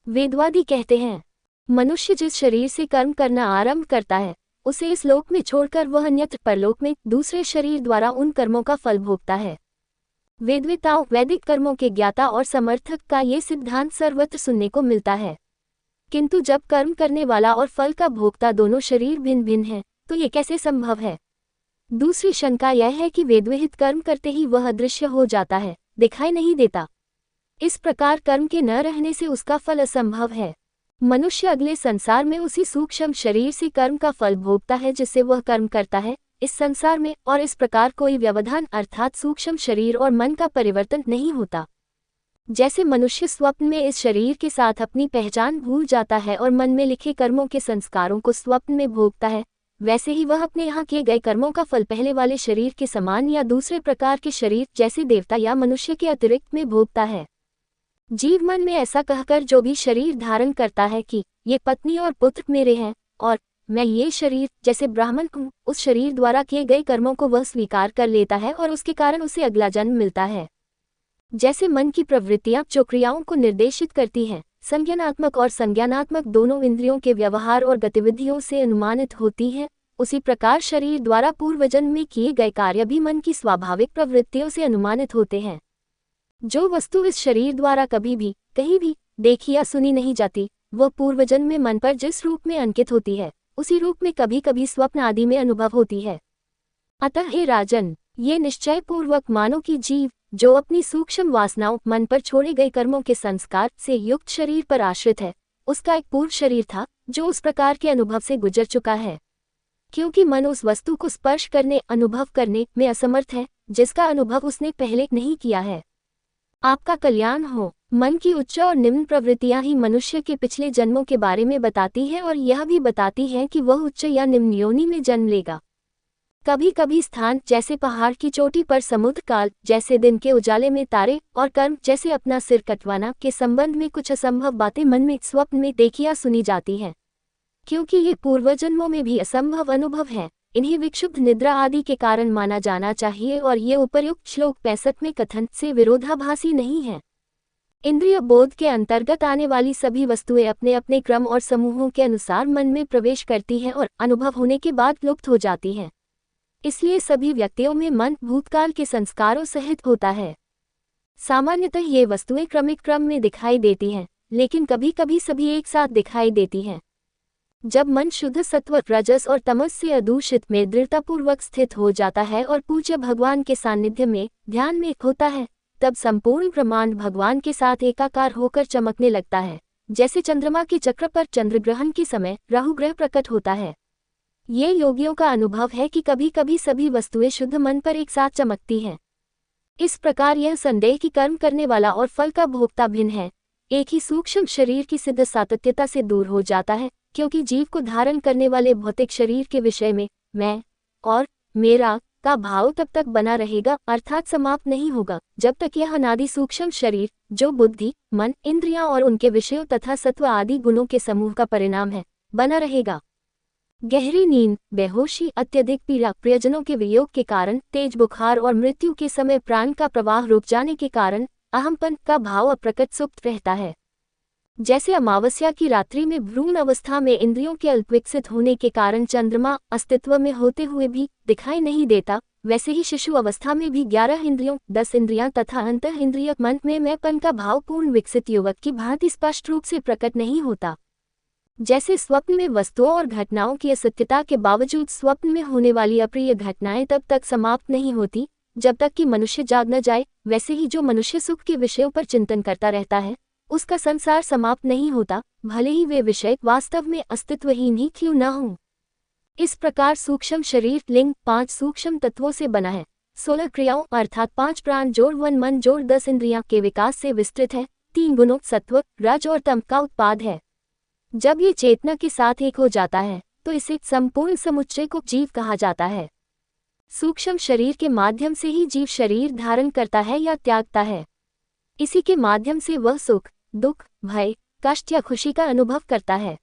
वेदवादी कहते हैं, मनुष्य जिस शरीर से कर्म करना आरंभ करता है, उसे इस लोक में छोड़कर वह अन्यत्र परलोक में दूसरे शरीर द्वारा उन कर्मों का फल भोगता है। वेदवेताओं, वैदिक कर्मों के ज्ञाता और समर्थक का ये सिद्धांत सर्वत्र सुनने को मिलता है। किंतु जब कर्म करने वाला और फल का भोक्ता दोनों शरीर भिन्न भिन्न हैं, तो ये कैसे संभव है। दूसरी शंका यह है कि वेदविहित कर्म करते ही वह अदृश्य हो जाता है, दिखाई नहीं देता। इस प्रकार कर्म के न रहने से उसका फल असंभव है। मनुष्य अगले संसार में उसी सूक्ष्म शरीर से कर्म का फल भोगता है जिससे वह कर्म करता है इस संसार में, और इस प्रकार कोई व्यवधान अर्थात सूक्ष्म शरीर और मन का परिवर्तन नहीं होता। जैसे मनुष्य स्वप्न में इस शरीर के साथ अपनी पहचान भूल जाता है और मन में लिखे कर्मों के संस्कारों को स्वप्न में भोगता है, वैसे ही वह अपने यहाँ किए गए कर्मों का फल पहले वाले शरीर के समान या दूसरे प्रकार के शरीर जैसे देवता या मनुष्य के अतिरिक्त में भोगता है। जीव मन में ऐसा कहकर जो भी शरीर धारण करता है कि ये पत्नी और पुत्र मेरे हैं और मैं ये शरीर जैसे ब्राह्मण हूँ, उस शरीर द्वारा किए गए कर्मों को वह स्वीकार कर लेता है और उसके कारण उसे अगला जन्म मिलता है। जैसे मन की प्रवृत्तियां जो क्रियाओं को निर्देशित करती हैं, संज्ञानात्मक और संज्ञानात्मक दोनों इंद्रियों के व्यवहार और गतिविधियों से अनुमानित होती हैं, उसी प्रकार शरीर द्वारा पूर्व जन्म में किए गए कार्य भी मन की स्वाभाविक प्रवृत्तियों से अनुमानित होते हैं। जो वस्तु इस शरीर द्वारा कभी भी कहीं भी देखी या सुनी नहीं जाती, वह पूर्वजन्म में मन पर जिस रूप में अंकित होती है, उसी रूप में कभी कभी स्वप्न आदि में अनुभव होती है। अतः हे राजन, ये निश्चय पूर्वक मानो कि जीव जो अपनी सूक्ष्म वासनाओं मन पर छोड़े गए कर्मों के संस्कार से युक्त शरीर पर आश्रित है, उसका एक पूर्व शरीर था जो उस प्रकार के अनुभव से गुजर चुका है। क्योंकि मन उस वस्तु को स्पर्श करने अनुभव करने में असमर्थ है जिसका अनुभव उसने पहले नहीं किया है। आपका कल्याण हो। मन की उच्च और निम्न प्रवृत्तियां ही मनुष्य के पिछले जन्मों के बारे में बताती है और यह भी बताती हैं कि वह उच्च या निम्न योनि में जन्म लेगा। कभी कभी स्थान जैसे पहाड़ की चोटी पर समुद्र काल जैसे दिन के उजाले में तारे और कर्म जैसे अपना सिर कटवाना के संबंध में कुछ असंभव बातें मन में स्वप्न में देखी या सुनी जाती हैं। क्योंकि ये पूर्वजन्मों में भी असंभव अनुभव है, इन्हें विक्षुब्ध निद्रा आदि के कारण माना जाना चाहिए और ये उपर्युक्त श्लोक 65 में कथन से विरोधाभासी नहीं है। इंद्रिय बोध के अंतर्गत आने वाली सभी वस्तुएं अपने अपने क्रम और समूहों के अनुसार मन में प्रवेश करती हैं और अनुभव होने के बाद लुप्त हो जाती हैं। इसलिए सभी व्यक्तियों में मन भूतकाल के संस्कारों सहित होता है। सामान्यतः ये वस्तुएं क्रमिक क्रम में दिखाई देती हैं, लेकिन कभी कभी सभी एक साथ दिखाई देती हैं। जब मन शुद्ध सत्व रजस और तमस से अदूषित में दृढ़तापूर्वक स्थित हो जाता है और पूज्य भगवान के सानिध्य में ध्यान में होता है, तब संपूर्ण ब्रह्मांड भगवान के साथ एकाकार होकर चमकने लगता है, जैसे चंद्रमा के चक्र पर चंद्रग्रहण के समय राहु ग्रह प्रकट होता है। ये योगियों का अनुभव है कि कभी कभी सभी वस्तुएं शुद्ध मन पर एक साथ चमकती हैं। इस प्रकार यह संदेह कि कर्म करने वाला और फल का भोक्ता भिन्न है, एक ही सूक्ष्म शरीर की सिद्ध सातत्यता से दूर हो जाता है, क्योंकि जीव को धारण करने वाले भौतिक शरीर के विषय में मैं और मेरा का भाव तब तक बना रहेगा, अर्थात समाप्त नहीं होगा, जब तक यह अनादि सूक्ष्म शरीर जो बुद्धि, मन, इंद्रियां और उनके विषयों तथा सत्व आदि गुणों के समूह का परिणाम है, बना रहेगा। गहरी नींद, बेहोशी, अत्यधिक पीड़ा, प्रियजनों के वियोग के कारण, तेज बुखार और मृत्यु के समय प्राण का प्रवाह रुक जाने के कारण अहमपन का भाव अप्रकट सुप्त रहता है। जैसे अमावस्या की रात्रि में भ्रूण अवस्था में इंद्रियों के अल्पविकसित होने के कारण चंद्रमा अस्तित्व में होते हुए भी दिखाई नहीं देता, वैसे ही शिशु अवस्था में भी 11 इंद्रियों, 10 इंद्रियां तथा अंतः इंद्रिय मन में मैंपन का भाव पूर्ण विकसित युवक की भांति स्पष्ट रूप से प्रकट नहीं होता। जैसे स्वप्न में वस्तुओं और घटनाओं की असत्यता के बावजूद स्वप्न में होने वाली अप्रिय घटनाएं तब तक समाप्त नहीं होती जब तक कि मनुष्य जाग न जाए, वैसे ही जो मनुष्य सुख के विषयों पर चिंतन करता रहता है उसका संसार समाप्त नहीं होता, भले ही वे विषय वास्तव में अस्तित्वहीन ही क्यों न हों। इस प्रकार सूक्ष्म शरीर लिंग 5 सूक्ष्म तत्वों से बना है, 16 क्रियाओं अर्थात 5 प्राण जोड़ 1 मन जोड़ 10 इंद्रियां के विकास से विस्तृत है, 3 गुणों सत्व रज और तम का उत्पाद है। जब ये चेतना के साथ एक हो जाता है तो इसे संपूर्ण समुच्चय को जीव कहा जाता है। सूक्ष्म शरीर के माध्यम से ही जीव शरीर धारण करता है या त्यागता है। इसी के माध्यम से वह सुख, दुख, भय, कष्ट या खुशी का अनुभव करता है।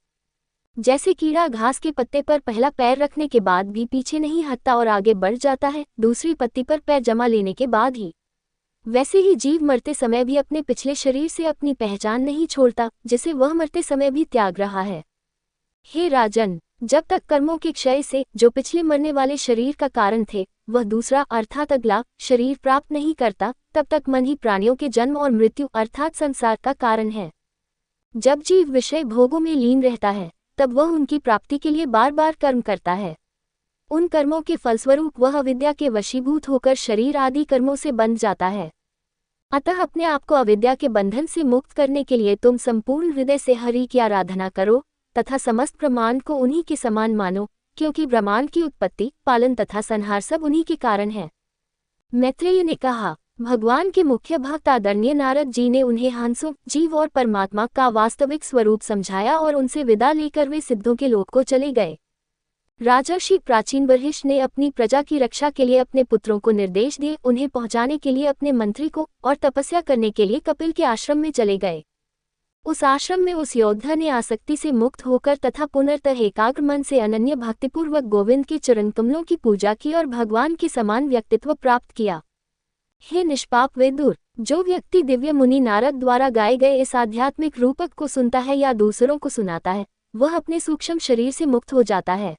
जैसे कीड़ा घास के पत्ते पर पहला पैर रखने के बाद भी पीछे नहीं हटता और आगे बढ़ जाता है दूसरी पत्ती पर पैर जमा लेने के बाद ही, वैसे ही जीव मरते समय भी अपने पिछले शरीर से अपनी पहचान नहीं छोड़ता जिसे वह मरते समय भी त्याग रहा है। हे राजन, जब तक कर्मों के क्षय से जो पिछले मरने वाले शरीर का कारण थे वह दूसरा अर्थात अगला शरीर प्राप्त नहीं करता, तब तक मन ही प्राणियों के जन्म और मृत्यु अर्थात संसार का कारण है। जब जीव विषय भोगों में लीन रहता है तब वह उनकी प्राप्ति के लिए बार बार कर्म करता है। उन कर्मों के फलस्वरूप वह अविद्या के वशीभूत होकर शरीर आदि कर्मों से बंध जाता है। अतः अपने आप को अविद्या के बंधन से मुक्त करने के लिए तुम संपूर्ण हृदय से हरि की आराधना करो तथा समस्त ब्रह्मांड को उन्हीं के समान मानो, क्योंकि ब्रह्मांड की उत्पत्ति, पालन तथा संहार सब उन्हीं के कारण है। मैत्रेय ने कहा, भगवान के मुख्य भक्त आदरणीय नारद जी ने उन्हें हंसों, जीव और परमात्मा का वास्तविक स्वरूप समझाया और उनसे विदा लेकर वे सिद्धों के लोक को चले गए। राजर्षि प्राचीन वशिष्ठ ने अपनी प्रजा की रक्षा के लिए अपने पुत्रों को निर्देश दिए, उन्हें पहुंचाने के लिए अपने मंत्री को और तपस्या करने के लिए कपिल के आश्रम में चले गए। उस आश्रम में उस योद्धा ने आसक्ति से मुक्त होकर तथा पुनर्तः एकाग्र मन से अनन्य भक्तिपूर्वक गोविंद के चरण कमलों की पूजा की और भगवान के समान व्यक्तित्व प्राप्त किया। हे निष्पाप विदुर, जो व्यक्ति दिव्य मुनि नारद द्वारा गाए गए इस आध्यात्मिक रूपक को सुनता है या दूसरों को सुनाता है वह अपने सूक्ष्म शरीर से मुक्त हो जाता है।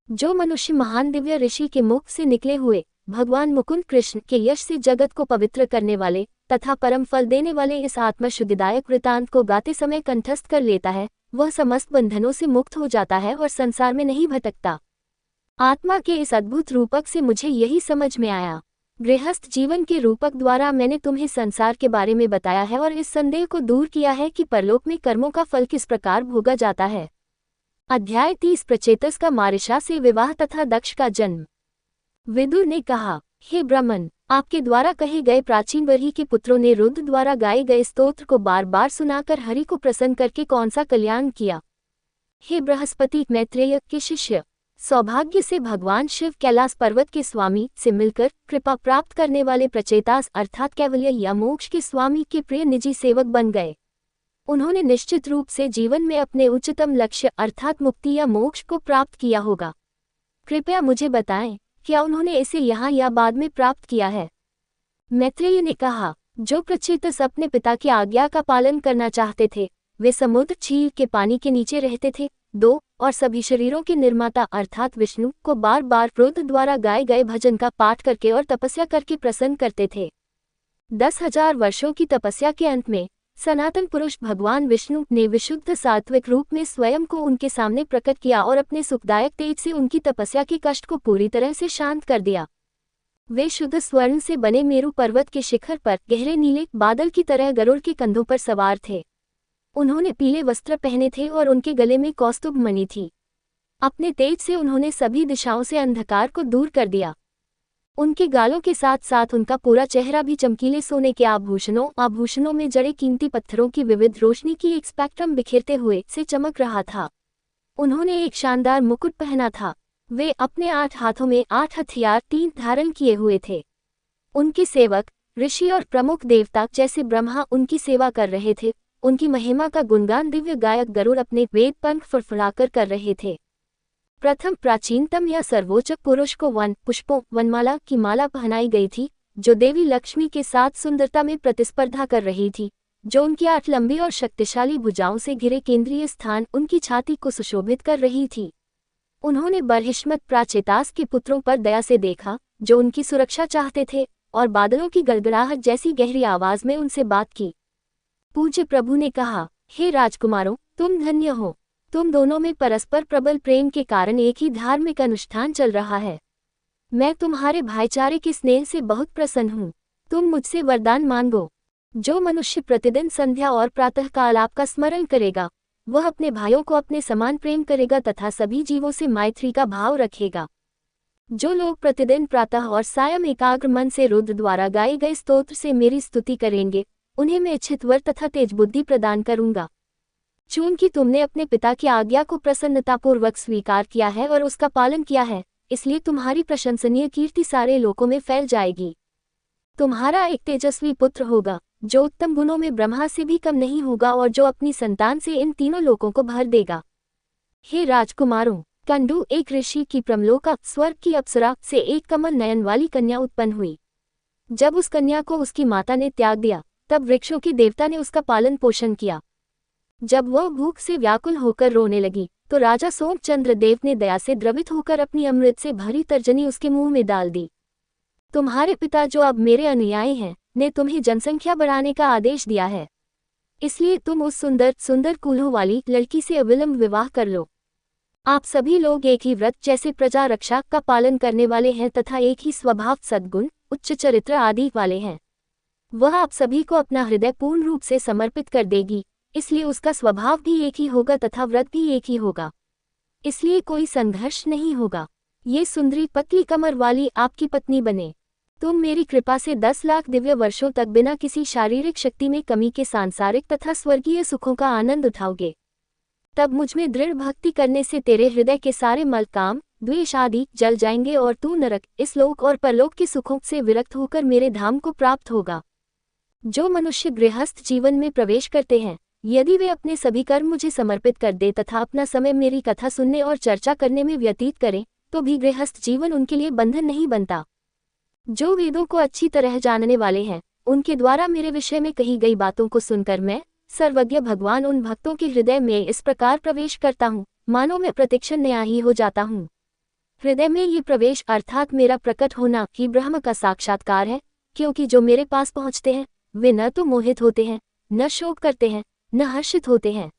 जो मनुष्य महान दिव्य ऋषि के मुख से निकले हुए भगवान मुकुंद कृष्ण के यश से जगत को पवित्र करने वाले तथा परम फल देने वाले इस आत्मशुद्धिदायक वृतांत को गाते समय कंठस्थ कर लेता है, वह समस्त बंधनों से मुक्त हो जाता है और संसार में नहीं भटकता। आत्मा के इस अद्भुत रूपक से मुझे यही समझ में आया। गृहस्थ जीवन के रूपक द्वारा मैंने तुम्हें संसार के बारे में बताया है और इस संदेह को दूर किया है कि परलोक में कर्मों का फल किस प्रकार भोगा जाता है। अध्याय 30 प्रचेतस का मारिशा से विवाह तथा दक्ष का जन्म। विदुर ने कहा, हे ब्राह्मण, आपके द्वारा कहे गए प्राचीन वर्ही के पुत्रों ने रुद्र द्वारा गाए गए स्तोत्र को बार बार सुनाकर हरि को प्रसन्न करके कौन सा कल्याण किया। हे बृहस्पति मैत्रेय के शिष्य, सौभाग्य से भगवान शिव कैलाश पर्वत के स्वामी से मिलकर कृपा प्राप्त करने वाले प्रचेतास अर्थात कैवल्य या मोक्ष के स्वामी के प्रिय निजी सेवक बन गए। उन्होंने निश्चित रूप से जीवन में अपने उच्चतम लक्ष्य अर्थात मुक्ति या मोक्ष को प्राप्त किया होगा। कृपया मुझे बताएं, क्या उन्होंने इसे यहाँ या बाद में प्राप्त किया है। मैत्रेय ने कहा, जो प्रचेतस अपने पिता की आज्ञा का पालन करना चाहते थे वे समुद्र झील के पानी के नीचे रहते थे। 2 और सभी शरीरों के निर्माता अर्थात विष्णु को बार बार रुद्र द्वारा गाए गए भजन का पाठ करके और तपस्या करके प्रसन्न करते थे। 10,000 वर्षों की तपस्या के अंत में सनातन पुरुष भगवान विष्णु ने विशुद्ध सात्विक रूप में स्वयं को उनके सामने प्रकट किया और अपने सुखदायक तेज से उनकी तपस्या के कष्ट को पूरी तरह से शांत कर दिया। वे शुद्ध स्वर्ण से बने मेरु पर्वत के शिखर पर गहरे नीले बादल की तरह गरुड़ के कंधों पर सवार थे। उन्होंने पीले वस्त्र पहने थे और उनके गले में कौस्तुभ मणि थी। अपने तेज से उन्होंने सभी दिशाओं से अंधकार को दूर कर दिया। उनके गालों के साथ साथ उनका पूरा चेहरा भी चमकीले सोने के आभूषणों में जड़े कीमती पत्थरों की विविध रोशनी की एक स्पेक्ट्रम बिखेरते हुए से चमक रहा था। उन्होंने एक शानदार मुकुट पहना था। वे अपने 8 हाथों में 8 हथियार 3 धारण किए हुए थे। उनके सेवक ऋषि और प्रमुख देवता जैसे ब्रह्मा उनकी सेवा कर रहे थे। उनकी महिमा का गुणगान दिव्य गायक गरुड़ अपने वेद पंख फड़फड़ाकर कर रहे थे। प्रथम प्राचीनतम या सर्वोच्च पुरुष को वनमाला की माला पहनाई गई थी, जो देवी लक्ष्मी के साथ सुंदरता में प्रतिस्पर्धा कर रही थी, जो उनकी 8 लंबी और शक्तिशाली भुजाओं से घिरे केंद्रीय स्थान उनकी छाती को सुशोभित कर रही थी। उन्होंने बरहिष्मत प्राचेतास के पुत्रों पर दया से देखा, जो उनकी सुरक्षा चाहते थे, और बादलों की गड़गड़ाहट जैसी गहरी आवाज में उनसे बात की। पूज्य प्रभु ने कहा, हे राजकुमारों, तुम धन्य हो। तुम दोनों में परस्पर प्रबल प्रेम के कारण एक ही धार्मिक अनुष्ठान चल रहा है। मैं तुम्हारे भाईचारे के स्नेह से बहुत प्रसन्न हूँ। तुम मुझसे वरदान मांगो। जो मनुष्य प्रतिदिन संध्या और प्रातःकाल आपका स्मरण करेगा, वह अपने भाइयों को अपने समान प्रेम करेगा तथा सभी जीवों से मैत्री का भाव रखेगा। जो लोग प्रतिदिन प्रातः और सायं एकाग्र मन से रुद्र द्वारा गाए गए स्तोत्र से मेरी स्तुति करेंगे, उन्हें मैं इच्छित वर तथा तेज बुद्धि प्रदान करूंगा। चूंकि तुमने अपने पिता की आज्ञा को प्रसन्नतापूर्वक स्वीकार किया है और उसका पालन किया है, इसलिए तुम्हारी प्रशंसनीय कीर्ति सारे लोकों में फैल जाएगी। तुम्हारा एक तेजस्वी पुत्र होगा, जो उत्तम गुणों में ब्रह्मा से भी कम नहीं होगा और जो अपनी संतान से इन तीनों लोकों को भर देगा। हे राजकुमारों, कंडू एक ऋषि की प्रमलोका स्वर्ग की अप्सरा से एक कमल नयन वाली कन्या उत्पन्न हुई। जब उस कन्या को उसकी माता ने त्याग दिया, तब वृक्षों के देवता ने उसका पालन पोषण किया। जब वह भूख से व्याकुल होकर रोने लगी, तो राजा सोमचंद्र देव ने दया से द्रवित होकर अपनी अमृत से भरी तर्जनी उसके मुंह में डाल दी। तुम्हारे पिता, जो अब मेरे अनुयायी हैं, ने तुम्हें जनसंख्या बढ़ाने का आदेश दिया है। इसलिए तुम उस सुंदर कूल्हों वाली लड़की से अविलंब विवाह कर लो। आप सभी लोग एक ही व्रत जैसे प्रजा रक्षा का पालन करने वाले हैं तथा एक ही स्वभाव, सद्गुण, उच्च चरित्र आदि वाले हैं। वह आप सभी को अपना हृदय पूर्ण रूप से समर्पित कर देगी, इसलिए उसका स्वभाव भी एक ही होगा तथा व्रत भी एक ही होगा। इसलिए कोई संघर्ष नहीं होगा। ये सुंदरी पतली कमर वाली आपकी पत्नी बने। तुम मेरी कृपा से 10 लाख दिव्य वर्षों तक बिना किसी शारीरिक शक्ति में कमी के सांसारिक तथा स्वर्गीय सुखों का आनंद उठाओगे। तब मुझमें दृढ़ भक्ति करने से तेरे हृदय के सारे मल, काम, द्वेष आदि जल जाएंगे और तू नरक, इस लोक और परलोक के सुखों से विरक्त होकर मेरे धाम को प्राप्त होगा। जो मनुष्य गृहस्थ जीवन में प्रवेश करते हैं, यदि वे अपने सभी कर्म मुझे समर्पित कर दे तथा अपना समय मेरी कथा सुनने और चर्चा करने में व्यतीत करें, तो भी गृहस्थ जीवन उनके लिए बंधन नहीं बनता। जो वेदों को अच्छी तरह जानने वाले हैं, उनके द्वारा मेरे विषय में कही गई बातों को सुनकर मैं, सर्वज्ञ भगवान, उन भक्तों के हृदय में इस प्रकार प्रवेश करता हूँ, मानो मैं प्रत्यक्ष न्यायी हो जाता हूँ। हृदय में ये प्रवेश अर्थात मेरा प्रकट होना ही ब्रह्म का साक्षात्कार है, क्योंकि जो मेरे पास पहुँचते हैं वे न तो मोहित होते हैं, न शोक करते हैं, न हर्षित होते हैं।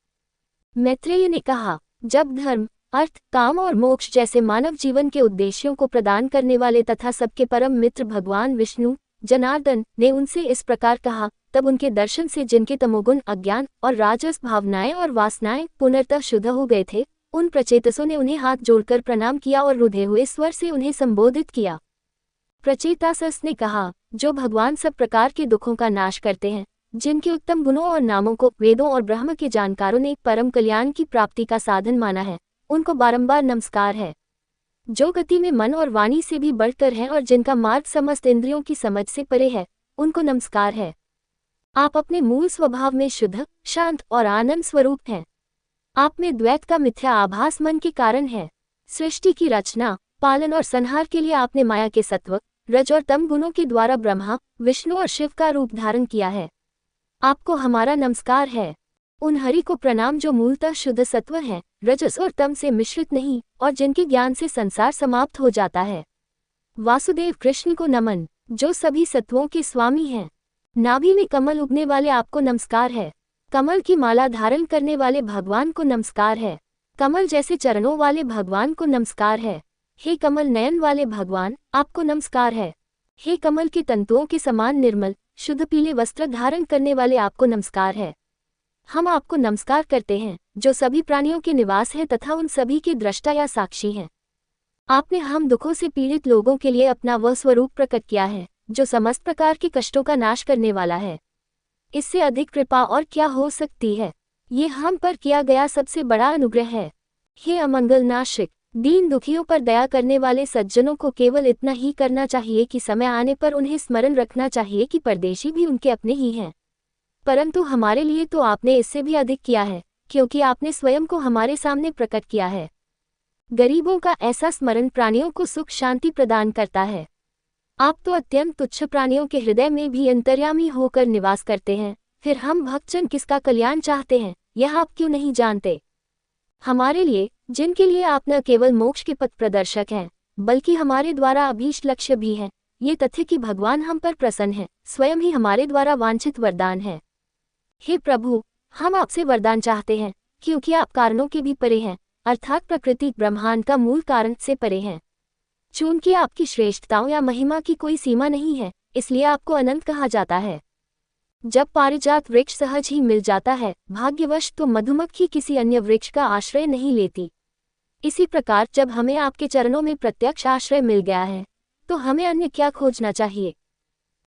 मैत्रेय ने कहा, जब धर्म, अर्थ, काम और मोक्ष जैसे मानव जीवन के उद्देश्यों को प्रदान करने वाले तथा सबके परम मित्र भगवान विष्णु जनार्दन ने उनसे इस प्रकार कहा, तब उनके दर्शन से जिनके तमोगुण, अज्ञान और राजस भावनाएं और वासनाएं पुनर्तः शुद्ध हो गए थे, उन प्रचेतसों ने उन्हें हाथ जोड़कर प्रणाम किया और रुधे हुए स्वर से उन्हें संबोधित किया। प्रचेतासस ने कहा, जो भगवान सब प्रकार के दुखों का नाश करते हैं, जिनके उत्तम गुणों और नामों को वेदों और ब्रह्म के जानकारों ने परम कल्याण की प्राप्ति का साधन माना है, उनको बारंबार नमस्कार है। जो गति में मन और वाणी से भी बढ़कर है और जिनका मार्ग समस्त इंद्रियों की समझ से परे है, उनको नमस्कार है। आप अपने मूल स्वभाव में शुद्ध, शांत और आनंद स्वरूप हैं। आप में द्वैत का मिथ्या आभास मन के कारण है। सृष्टि की रचना, पालन और संहार के लिए आपने माया के सत्व, रज और तम गुणों के द्वारा ब्रह्मा, विष्णु और शिव का रूप धारण किया है। आपको हमारा नमस्कार है। उन हरि को प्रणाम जो मूलतः शुद्ध सत्व हैं, रजस और तम से मिश्रित नहीं और जिनके ज्ञान से संसार समाप्त हो जाता है। वासुदेव कृष्ण को नमन, जो सभी सत्वों के स्वामी हैं। नाभि में कमल उगने वाले आपको नमस्कार है। कमल की माला धारण करने वाले भगवान को नमस्कार है। कमल जैसे चरणों वाले भगवान को नमस्कार है। हे कमल नयन वाले भगवान, आपको नमस्कार है। हे कमल के तंतुओं के समान निर्मल, शुद्ध पीले वस्त्र धारण करने वाले आपको नमस्कार है। हम आपको नमस्कार करते हैं, जो सभी प्राणियों के निवास हैं तथा उन सभी के दृष्टा या साक्षी हैं। आपने हम दुखों से पीड़ित लोगों के लिए अपना वह स्वरूप प्रकट किया है, जो समस्त प्रकार के कष्टों का नाश करने वाला है। इससे अधिक कृपा और क्या हो सकती है। ये हम पर किया गया सबसे बड़ा अनुग्रह है। हे अमंगल नाशिक, दीन दुखियों पर दया करने वाले सज्जनों को केवल इतना ही करना चाहिए कि समय आने पर उन्हें स्मरण रखना चाहिए कि परदेशी भी उनके अपने ही हैं। परंतु हमारे लिए तो आपने इससे भी अधिक किया है, क्योंकि आपने स्वयं को हमारे सामने प्रकट किया है। गरीबों का ऐसा स्मरण प्राणियों को सुख शांति प्रदान करता है। आप तो अत्यंत तुच्छ प्राणियों के हृदय में भी अंतर्यामी होकर निवास करते हैं, फिर हम भक्तजन किसका कल्याण चाहते हैं, यह आप क्यों नहीं जानते। हमारे लिए, जिनके लिए आप न केवल मोक्ष के पथ प्रदर्शक हैं, बल्कि हमारे द्वारा अभीष्ट लक्ष्य भी हैं, ये तथ्य कि भगवान हम पर प्रसन्न है, स्वयं ही हमारे द्वारा वांछित वरदान है। हे प्रभु, हम आपसे वरदान चाहते हैं, क्योंकि आप कारणों के भी परे हैं, अर्थात प्रकृति ब्रह्मांड का मूल कारण से परे हैं। चूंकि आपकी श्रेष्ठताओं या महिमा की कोई सीमा नहीं है, इसलिए आपको अनंत कहा जाता है। जब पारिजात वृक्ष सहज ही मिल जाता है, भाग्यवश तो मधुमक्खी किसी अन्य वृक्ष का आश्रय नहीं लेती। इसी प्रकार जब हमें आपके चरणों में प्रत्यक्ष आश्रय मिल गया है, तो हमें अन्य क्या खोजना चाहिए।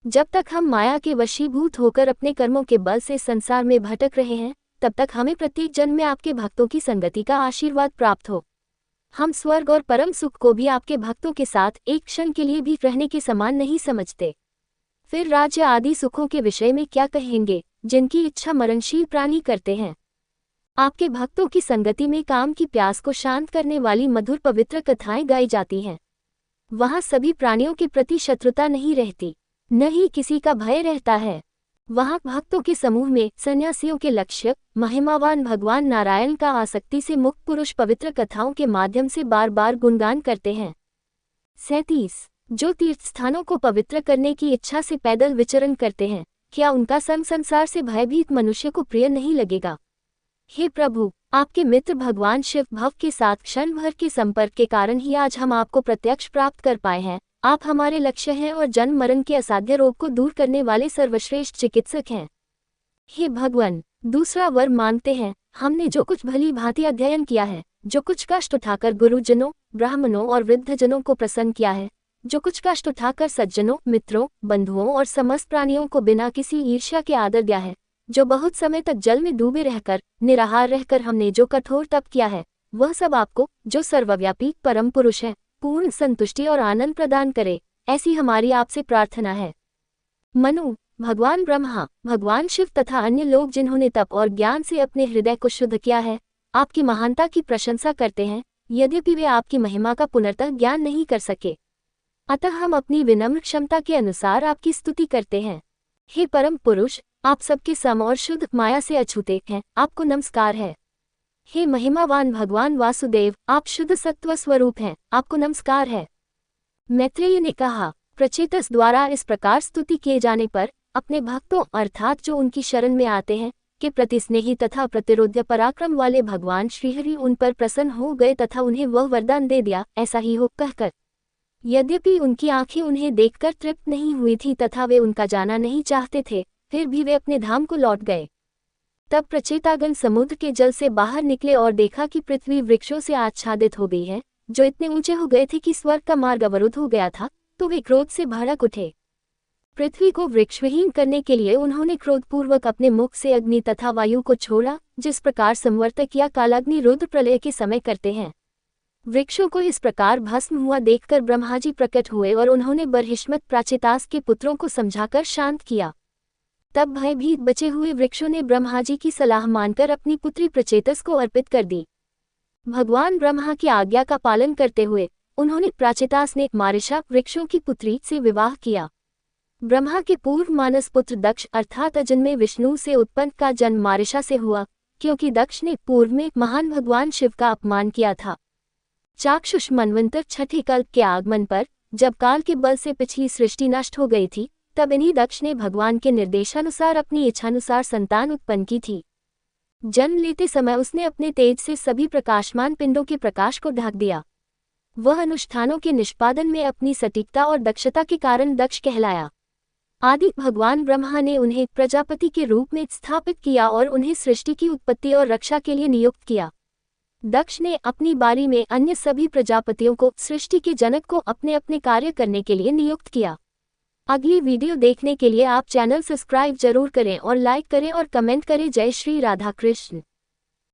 जब तक हम माया के वशीभूत होकर अपने कर्मों के बल से संसार में भटक रहे हैं, तब तक हमें प्रत्येक जन्म में आपके भक्तों की संगति का आशीर्वाद प्राप्त हो। हम स्वर्ग और परम सुख को भी आपके भक्तों के साथ एक क्षण के लिए भी रहने के समान नहीं समझते। फिर राज्य आदि सुखों के विषय में क्या कहेंगे, जिनकी इच्छा मरणशील प्राणी करते हैं। आपके भक्तों की संगति में काम की प्यास को शांत करने वाली मधुर पवित्र कथाएं गाई जाती हैं। वहाँ सभी प्राणियों के प्रति शत्रुता नहीं रहती, न ही किसी का भय रहता है। वहाँ भक्तों के समूह में सन्यासियों के लक्ष्य महिमावान भगवान नारायण का आसक्ति से मुक्त पुरुष पवित्र कथाओं के माध्यम से बार बार गुणगान करते हैं। 37 जो तीर्थ स्थानों को पवित्र करने की इच्छा से पैदल विचरण करते हैं, क्या उनका संग संसार से भयभीत मनुष्य को प्रिय नहीं लगेगा। हे प्रभु, आपके मित्र भगवान शिव भव के साथ क्षण भर के संपर्क के कारण ही आज हम आपको प्रत्यक्ष प्राप्त कर पाए हैं। आप हमारे लक्ष्य हैं और जन्म मरण के असाध्य रोग को दूर करने वाले सर्वश्रेष्ठ चिकित्सक हैं। हे भगवान, दूसरा वर मांगते हैं। हमने जो कुछ भली भांति अध्ययन किया है, जो कुछ कष्ट उठाकर गुरुजनों, ब्राह्मणों और वृद्धजनों को प्रसन्न किया है, जो कुछ कष्ट उठाकर सज्जनों, मित्रों, बंधुओं और समस्त प्राणियों को बिना किसी ईर्ष्या के आदर दिया है, जो बहुत समय तक जल में डूबे रहकर, निराहार रहकर हमने जो कठोर तप किया है, वह सब आपको, जो सर्वव्यापी परम पुरुष है, पूर्ण संतुष्टि और आनंद प्रदान करे, ऐसी हमारी आपसे प्रार्थना है। मनु, भगवान ब्रह्मा, भगवान शिव तथा अन्य लोग जिन्होंने तप और ज्ञान से अपने हृदय को शुद्ध किया है, आपकी महानता की प्रशंसा करते हैं, यद्यपि वे आपकी महिमा का पुनर्तः ज्ञान नहीं कर सके। अतः हम अपनी विनम्र क्षमता के अनुसार आपकी स्तुति करते हैं। हे परम पुरुष, आप सबके सम और शुद्ध माया से अछूते हैं, आपको नमस्कार है। हे महिमावान भगवान वासुदेव, आप शुद्ध सत्व स्वरूप हैं, आपको नमस्कार है। मैत्रेय ने कहा, प्रचेतस द्वारा इस प्रकार स्तुति किए जाने पर अपने भक्तों अर्थात जो उनकी शरण में आते हैं के प्रति स्नेही तथा प्रतिरोध्य पराक्रम वाले भगवान श्रीहरि उन पर प्रसन्न हो गए तथा उन्हें वह वरदान दे दिया, ऐसा ही हो कहकर। यद्यपि उनकी आंखें उन्हें देखकर तृप्त नहीं हुई थी तथा वे उनका जाना नहीं चाहते थे, फिर भी वे अपने धाम को लौट गए। तब प्रचेतागण समुद्र के जल से बाहर निकले और देखा कि पृथ्वी वृक्षों से आच्छादित हो गई है, जो इतने ऊंचे हो गए थे कि स्वर्ग का मार्ग अवरुद्ध हो गया था, तो वे क्रोध से भड़क उठे। पृथ्वी को वृक्षविहीन करने के लिए उन्होंने क्रोधपूर्वक अपने मुख से अग्नि तथा वायु को छोड़ा, जिस प्रकार संवर्तक या कालाग्नि रुद्र प्रलय के समय करते हैं। वृक्षों को इस प्रकार भस्म हुआ देखकर ब्रह्माजी प्रकट हुए और उन्होंने बरहिष्मत प्राचेतास के पुत्रों को समझाकर शांत किया। तब भयभीत बचे हुए वृक्षों ने ब्रह्माजी की सलाह मानकर अपनी पुत्री प्रचेतस को अर्पित कर दी। भगवान ब्रह्मा की आज्ञा का पालन करते हुए उन्होंने प्राचेतास ने मारिशा वृक्षों की पुत्री से विवाह किया। ब्रह्मा के पूर्व मानस पुत्र दक्ष अर्थात अजन्मे विष्णु से उत्पन्न का जन्म मारिशा से हुआ, क्योंकि दक्ष ने पूर्व में महान भगवान शिव का अपमान किया था। चाक्षुष मनवंतर छठे कल्प के आगमन पर जब काल के बल से पिछली सृष्टि नष्ट हो गई थी, तब इन्हीं दक्ष ने भगवान के निर्देशानुसार अपनी इच्छानुसार संतान उत्पन्न की थी। जन्म लेते समय उसने अपने तेज से सभी प्रकाशमान पिंडों के प्रकाश को ढक दिया। वह अनुष्ठानों के निष्पादन में अपनी सटीकता और दक्षता के कारण दक्ष कहलाया। आदि भगवान ब्रह्मा ने उन्हें प्रजापति के रूप में स्थापित किया और उन्हें सृष्टि की उत्पत्ति और रक्षा के लिए नियुक्त किया। दक्ष ने अपनी बारी में अन्य सभी प्रजापतियों को सृष्टि के जनक को अपने अपने कार्य करने के लिए नियुक्त किया। अगली वीडियो देखने के लिए आप चैनल सब्सक्राइब जरूर करें और लाइक करें और कमेंट करें। जय श्री राधा कृष्ण।